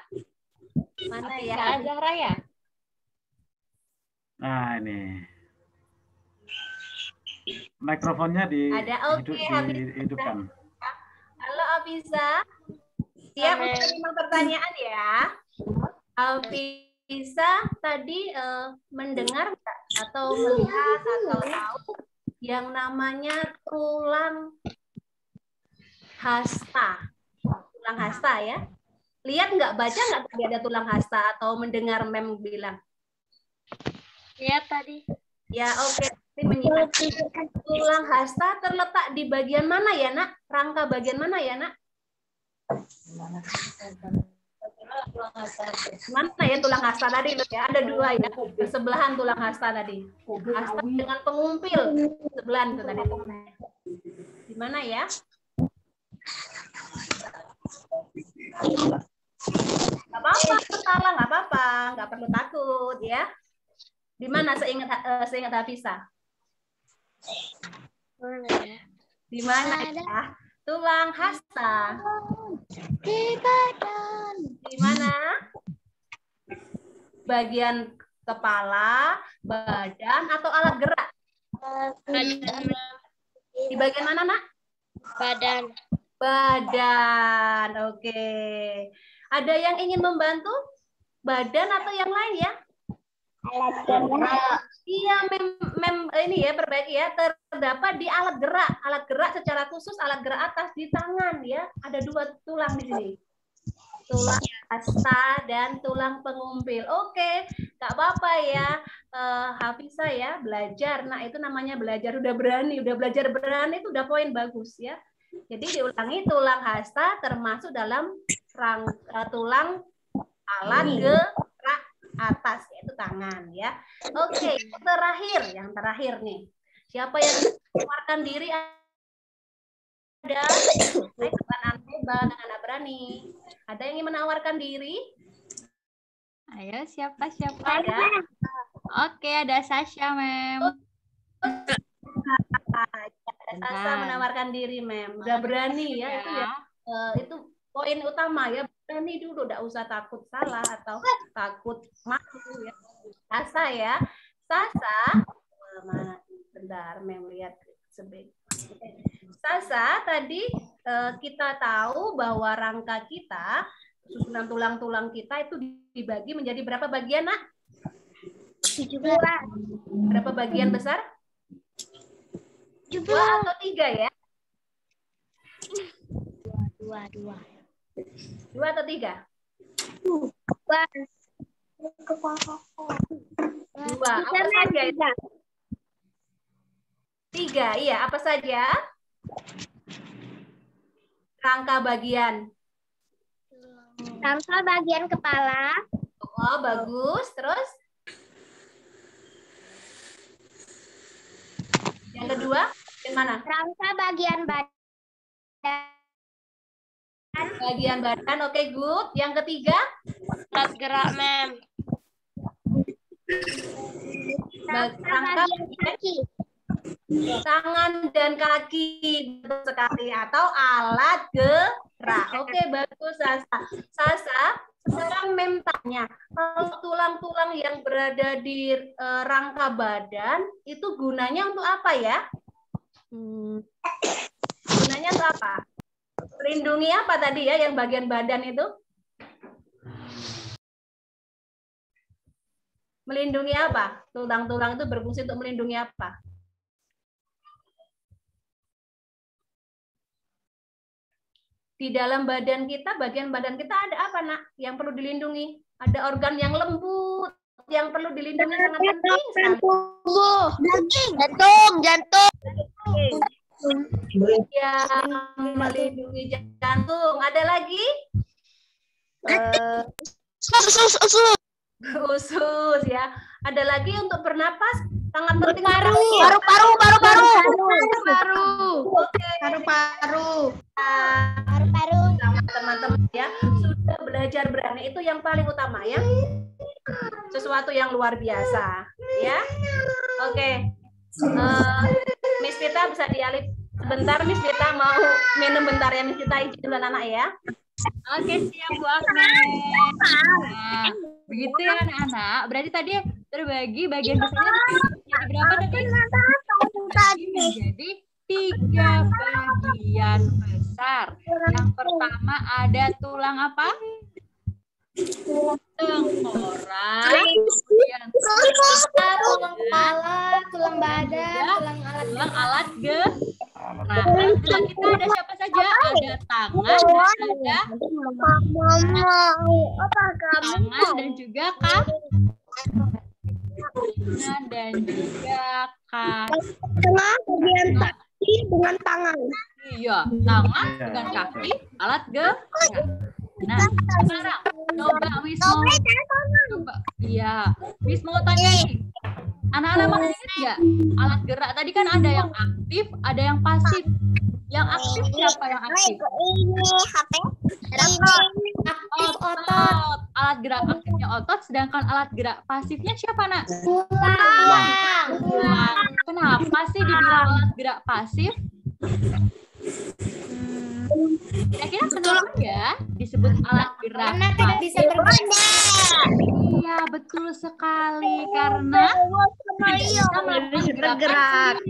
Mana Hafiza ya? Azahra ya? Nah, ini. Mikrofonnya dihidupkan. Halo, Hafisa. Siap untuk menerima pertanyaan ya? Hafisa tadi mendengar nggak? Atau melihat atau tahu yang namanya tulang hasta? Tulang hasta ya? Lihat nggak, baca nggak tadi ada tulang hasta atau mendengar Mem bilang? Lihat tadi. Ya, oke. Menyimak. Tulang hasta terletak di bagian mana ya, Nak? Rangka bagian mana ya, Nak? Mana ya tulang hasta tadi? Ya, ada 2 ya. Di sebelahan tulang hasta tadi. Hasta dengan pengumpil. Sebelahan itu tadi. Gimana ya? Nggak apa-apa, salah nggak apa-apa, nggak perlu takut ya. Di mana seingat Hafizah? Di mana ya? Tulang hasta. Di badan. Di mana? Bagian kepala, badan, atau alat gerak? Di bagian mana, Nak? Badan. Badan. Oke. Ada yang ingin membantu? Badan atau yang lain ya? Alat gerak. Iya, ini ya, perbaiki ya. Terdapat di alat gerak. Alat gerak secara khusus, alat gerak atas di tangan ya. Ada 2 tulang di sini. Tulang hasta dan tulang pengumpil. Oke, nggak apa-apa ya. Hafizah ya, belajar. Nah, itu namanya belajar. Udah berani, udah belajar berani itu udah poin bagus ya. Jadi diulangi, tulang hasta termasuk dalam tulang alat gerak atas, yaitu tangan ya. Oke, yang terakhir nih. Siapa yang mengeluarkan diri? Ada dengan anak berani. Ada yang ingin menawarkan diri? Ayo, siapa? Ada. Oke, ada Sasha, Mem. Sasha menawarkan diri, Mem. Udah berani ya. Itu ya. Itu poin utama ya. Berani dulu, enggak usah takut salah atau takut malu ya. Sasha ya. Sasha, bentar, Mem lihat sebentar. Sasha, tadi kita tahu bahwa rangka kita, susunan tulang-tulang kita itu dibagi menjadi berapa bagian, Nak? 17. Berapa bagian besar? 2 atau 3 ya? 2. 2 atau 3? 2. Apa saja itu? 3, iya. Apa saja? Rangka bagian. Rangka bagian kepala. Oh, bagus. Terus? Yang kedua, yang mana? Rangka bagian badan. Bagian badan, oke, good. Yang ketiga? Alat gerak, Mem. Rangka bagian kaki. Tangan dan kaki, betul sekali, atau alat gerak. Oke, bagus, Sasa. Sasa, sekarang Mem tanya, kalau tulang-tulang yang berada di rangka badan itu gunanya untuk apa ya? Gunanya untuk apa? Melindungi apa tadi ya yang bagian badan itu? Melindungi apa? Tulang-tulang itu berfungsi untuk melindungi apa? Di dalam badan kita, bagian badan kita ada apa, Nak? Yang perlu dilindungi? Ada organ yang lembut, yang perlu dilindungi sangat penting. Jantung. Ya, melindungi jantung. Ada lagi? Usus ya. Ada lagi untuk bernapas, sangat penting. Paru-paru. Sama teman-teman ya, sudah belajar berani itu yang paling utama ya. Sesuatu yang luar biasa ya. Oke. Miss Vita bisa dialih sebentar. Miss Vita mau minum bentar ya, Miss Vita izin dulu anak ya. Oke, siap Bu Agnes. Nah, begitu ya anak-anak. Berarti tadi terbagi bagian besarnya jadi berapa tadi? Menjadi 3 bagian besar. Yang pertama ada tulang apa? Tengkorak, kemudian Tulang kepala, tulang badan, tulang alat gerak. Tulang kita ada siapa saja? Ada tangan dan juga tangan dan juga kaki. Tengah bagian kaki dengan tangan. Iya, tangan dengan kaki, alat gerak. Nah, sekarang coba Wismo. Coba. Iya, Wismo tanya nih. Anak-anak masih ingat nggak? Alat gerak tadi kan ada yang aktif, ada yang pasif. Yang aktif siapa yang aktif? Ini HP. Aktif otot. Alat gerak aktifnya otot, sedangkan alat gerak pasifnya siapa, Nak? Tulang. Kenapa sih dibilang alat gerak pasif? Kira-kira kenapa ya disebut alat gerak Karena tidak bisa bergerak. Iya, betul sekali. Karena tidak bisa bergerak.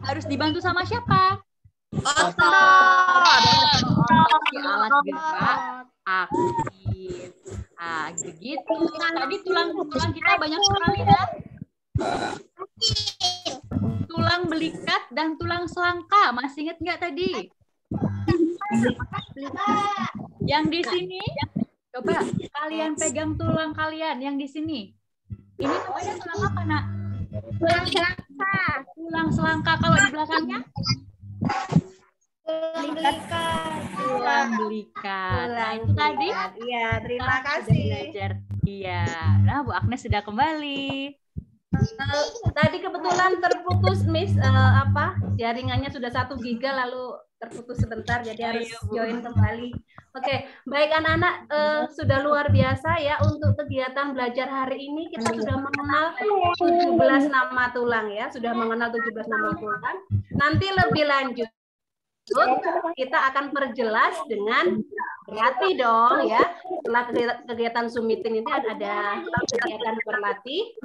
Harus dibantu sama siapa? Otot. Alat gerak aktif. Ah, begitu. Tadi tulang kita banyak sekali ya. Tulang belikat dan tulang selangka. Masih ingat nggak tadi? Yang di sini, coba kalian pegang tulang kalian yang di sini. Ini namanya tulang apa, Nak? Tulang selangka. Tulang selangka. Kalau di belakangnya? Tulang belikat. Nah, itu tadi. Iya, terima Kita kasih. sudah belajar. Iya. Nah, Bu Agnes sudah kembali. Tadi kebetulan terputus, Miss, jaringannya sudah 1 giga lalu terputus sebentar, jadi harus join kembali. Oke, baik anak-anak, sudah luar biasa ya untuk kegiatan belajar hari ini. Kita sudah mengenal 17 nama tulang ya, sudah mengenal 17 nama tulang. Nanti lebih lanjut kita akan perjelas dengan berlatih dong ya. Setelah kegiatan Zoom meeting ini ada kegiatan berlatih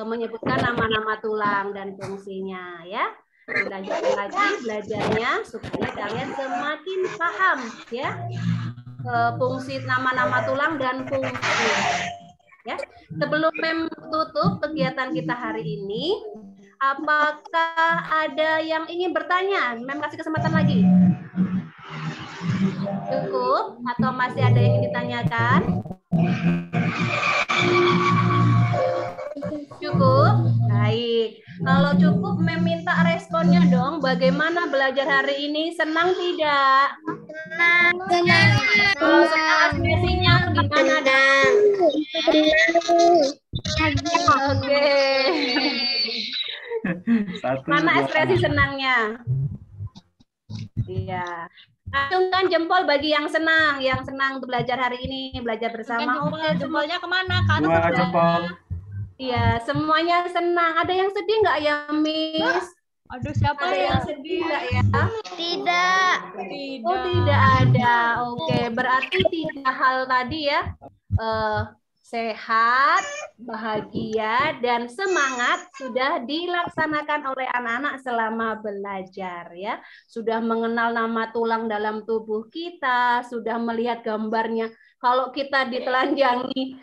menyebutkan nama-nama tulang dan fungsinya ya. Dilanjutkan lagi belajarnya supaya kalian semakin paham ya fungsi nama-nama tulang dan fungsi ya. Sebelum Mem tutup kegiatan kita hari ini, apakah ada yang ingin bertanya? Mem kasih kesempatan lagi. Cukup atau masih ada yang ingin ditanyakan? Cukup? Baik. Kalau cukup, Mem minta responnya dong. Bagaimana belajar hari ini? Senang tidak? Senang. Kalau senang ekspresinya gimana, Dan? Oke. Mana ekspresi senangnya? Iya. Acungkan jempol bagi yang senang untuk belajar hari ini, belajar bersama. Oke, Jempolnya kemana? Ke atas Dua atau ke jempol. Iya, semuanya senang. Ada yang sedih nggak ya, Miss? Aduh, siapa Ada yang sedih nggak ya? Tidak. Oh, tidak ada. Oke, berarti 3 hal tadi ya. Sehat, bahagia, dan semangat sudah dilaksanakan oleh anak-anak selama belajar ya. Sudah mengenal nama tulang dalam tubuh kita, sudah melihat gambarnya. Kalau kita ditelanjangi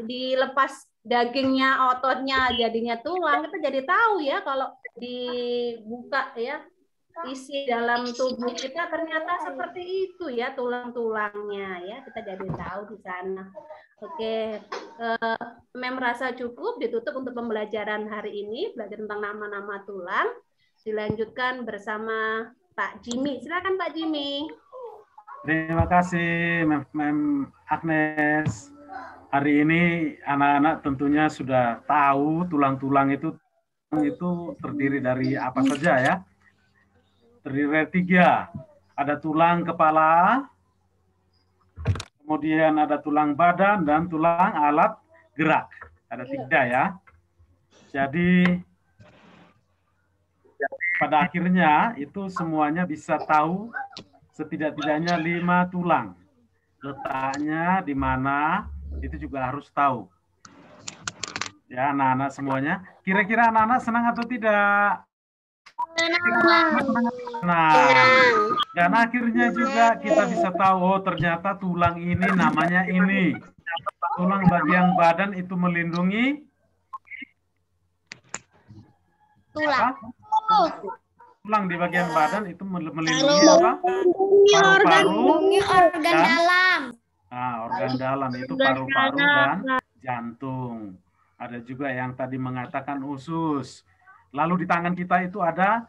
dilepas dagingnya, ototnya jadinya tulang, kita jadi tahu ya kalau dibuka ya isi dalam tubuh kita ternyata seperti itu ya tulang-tulangnya ya, kita jadi tahu di sana. Oke, Mem merasa cukup ditutup untuk pembelajaran hari ini, belajar tentang nama-nama tulang. Dilanjutkan bersama Pak Jimmy. Silakan Pak Jimmy. Terima kasih Mem Agnes. Hari ini anak-anak tentunya sudah tahu tulang-tulang itu terdiri dari apa saja ya. Terdiri dari 3. Ada tulang kepala, kemudian ada tulang badan, dan tulang alat gerak. Ada 3 ya. Jadi pada akhirnya itu semuanya bisa tahu setidak-tidaknya 5 tulang. Letaknya di mana itu juga harus tahu. Ya, anak-anak semuanya. Kira-kira anak-anak senang atau tidak? Nah, dan akhirnya juga kita bisa tahu, oh ternyata tulang ini namanya ini. Tulang bagian badan itu melindungi Tulang. Tulang di bagian badan itu melindungi apa? Paru-paru, Organ dalam. Nah, organ dalam itu paru-paru dan jantung. Ada juga yang tadi mengatakan usus. Lalu di tangan kita itu ada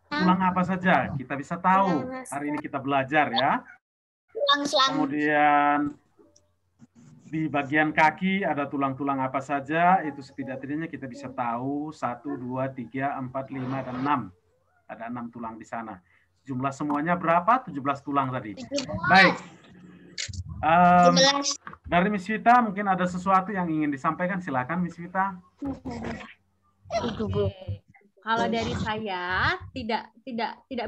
tulang apa saja, kita bisa tahu. Hari ini kita belajar ya. Kemudian di bagian kaki ada tulang-tulang apa saja, itu setidak-tidaknya kita bisa tahu 1, 2, 3, 4, 5, dan 6. Ada 6 tulang di sana. Jumlah semuanya berapa? 17 tulang tadi. Baik. Dari Miss Vita mungkin ada sesuatu yang ingin disampaikan. Silakan Miss Vita. Kalau dari saya tidak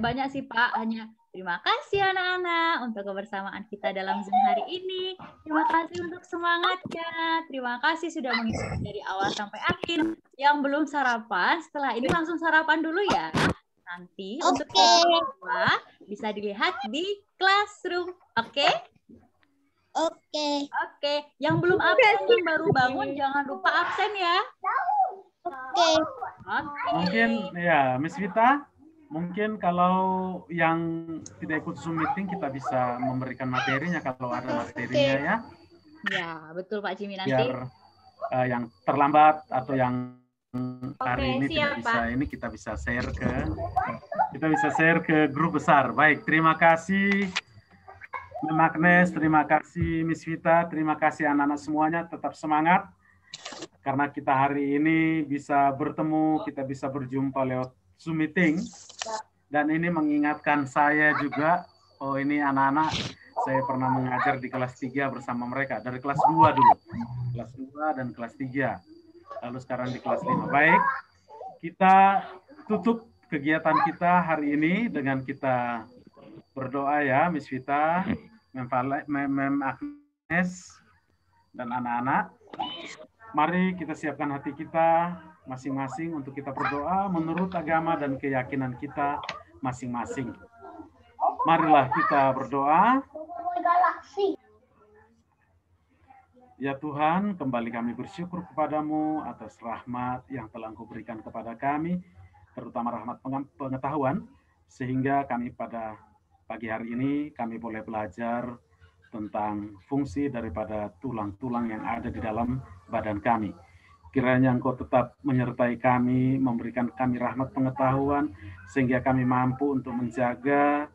banyak sih Pak, hanya terima kasih anak-anak untuk kebersamaan kita dalam Zoom hari ini. Terima kasih untuk semangatnya. Terima kasih sudah mengikuti dari awal sampai akhir. Yang belum sarapan, setelah ini langsung sarapan dulu ya. Nanti untuk semua bisa dilihat di classroom. Oke? Oke. Yang belum absen, yang baru bangun, jangan lupa absen ya. Oke. Mungkin ya Miss Vita, mungkin kalau yang tidak ikut Zoom meeting kita bisa memberikan materinya kalau ada materinya ya. Ya, betul Pak Jimmy nanti. Biar yang terlambat atau yang hari ini tidak bisa Pak. ini kita bisa share ke grup besar. Baik, terima kasih Mbak Agnes, terima kasih Miss Vita, terima kasih anak-anak semuanya, tetap semangat. Karena kita hari ini bisa bertemu, kita bisa berjumpa lewat Zoom meeting. Dan ini mengingatkan saya juga, oh ini anak-anak, saya pernah mengajar di kelas 3 bersama mereka. Dari kelas 2 dulu. Kelas 2 dan kelas 3. Lalu sekarang di kelas 5. Baik, kita tutup kegiatan kita hari ini dengan kita berdoa ya, Miss Vita, Mem Agnes, dan anak-anak. Mari kita siapkan hati kita masing-masing untuk kita berdoa menurut agama dan keyakinan kita masing-masing. Marilah kita berdoa. Ya Tuhan, kembali kami bersyukur kepadamu atas rahmat yang telah Engkau berikan kepada kami, terutama rahmat pengetahuan, sehingga kami pada pagi hari ini kami boleh belajar tentang fungsi daripada tulang-tulang yang ada di dalam badan kami. Kiranya Engkau tetap menyertai kami, memberikan kami rahmat pengetahuan, sehingga kami mampu untuk menjaga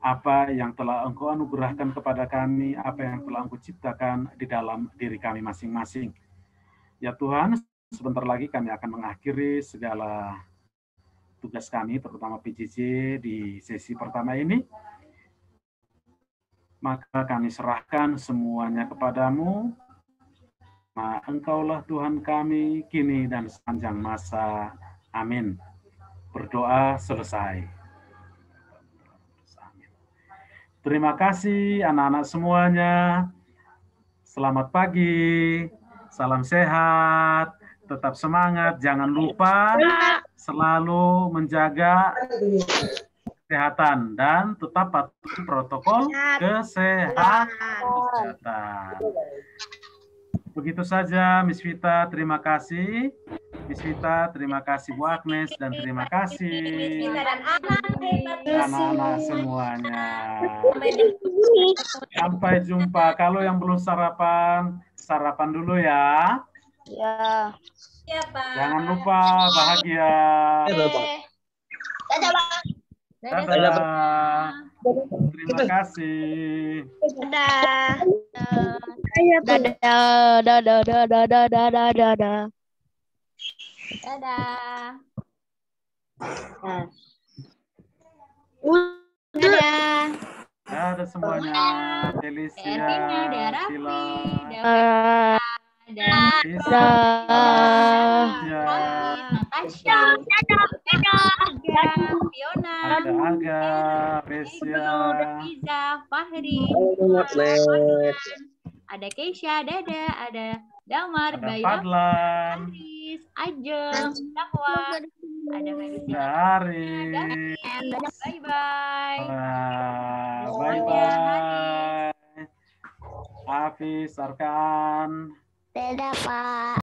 apa yang telah Engkau anugerahkan kepada kami, apa yang telah Engkau ciptakan di dalam diri kami masing-masing. Ya Tuhan, sebentar lagi kami akan mengakhiri segala tugas kami, terutama PJJ di sesi pertama ini. Maka kami serahkan semuanya kepadamu. Nah, Engkaulah Tuhan kami, kini dan sepanjang masa. Amin. Berdoa selesai. Terima kasih anak-anak semuanya. Selamat pagi. Salam sehat. Tetap semangat. Jangan lupa selalu menjaga kesehatan dan tetap patuhi protokol kesehatan. Begitu saja Miss Vita, terima kasih. Miss Vita, terima kasih Bu Agnes, dan terima kasih anak-anak semuanya. Sampai jumpa. Kalau yang belum sarapan, sarapan dulu ya. Ya. Jangan lupa bahagia. Dadah, Bang. Dadah. Terima kasih. Dadah. Dadah. Dadah. Dadah. Dadah semuanya. Felicia, Sila, Natasha, Fiona, Aga, Resia, Iza, Fahri, ada Keisha, Dada, ada Damar, ada Bayu, Fadlan, Aris, Ajeng, Dahwa, ada Felicia, Dari, bye-bye. Bye-bye. Hafiz, Arkan. Dadah, Pak.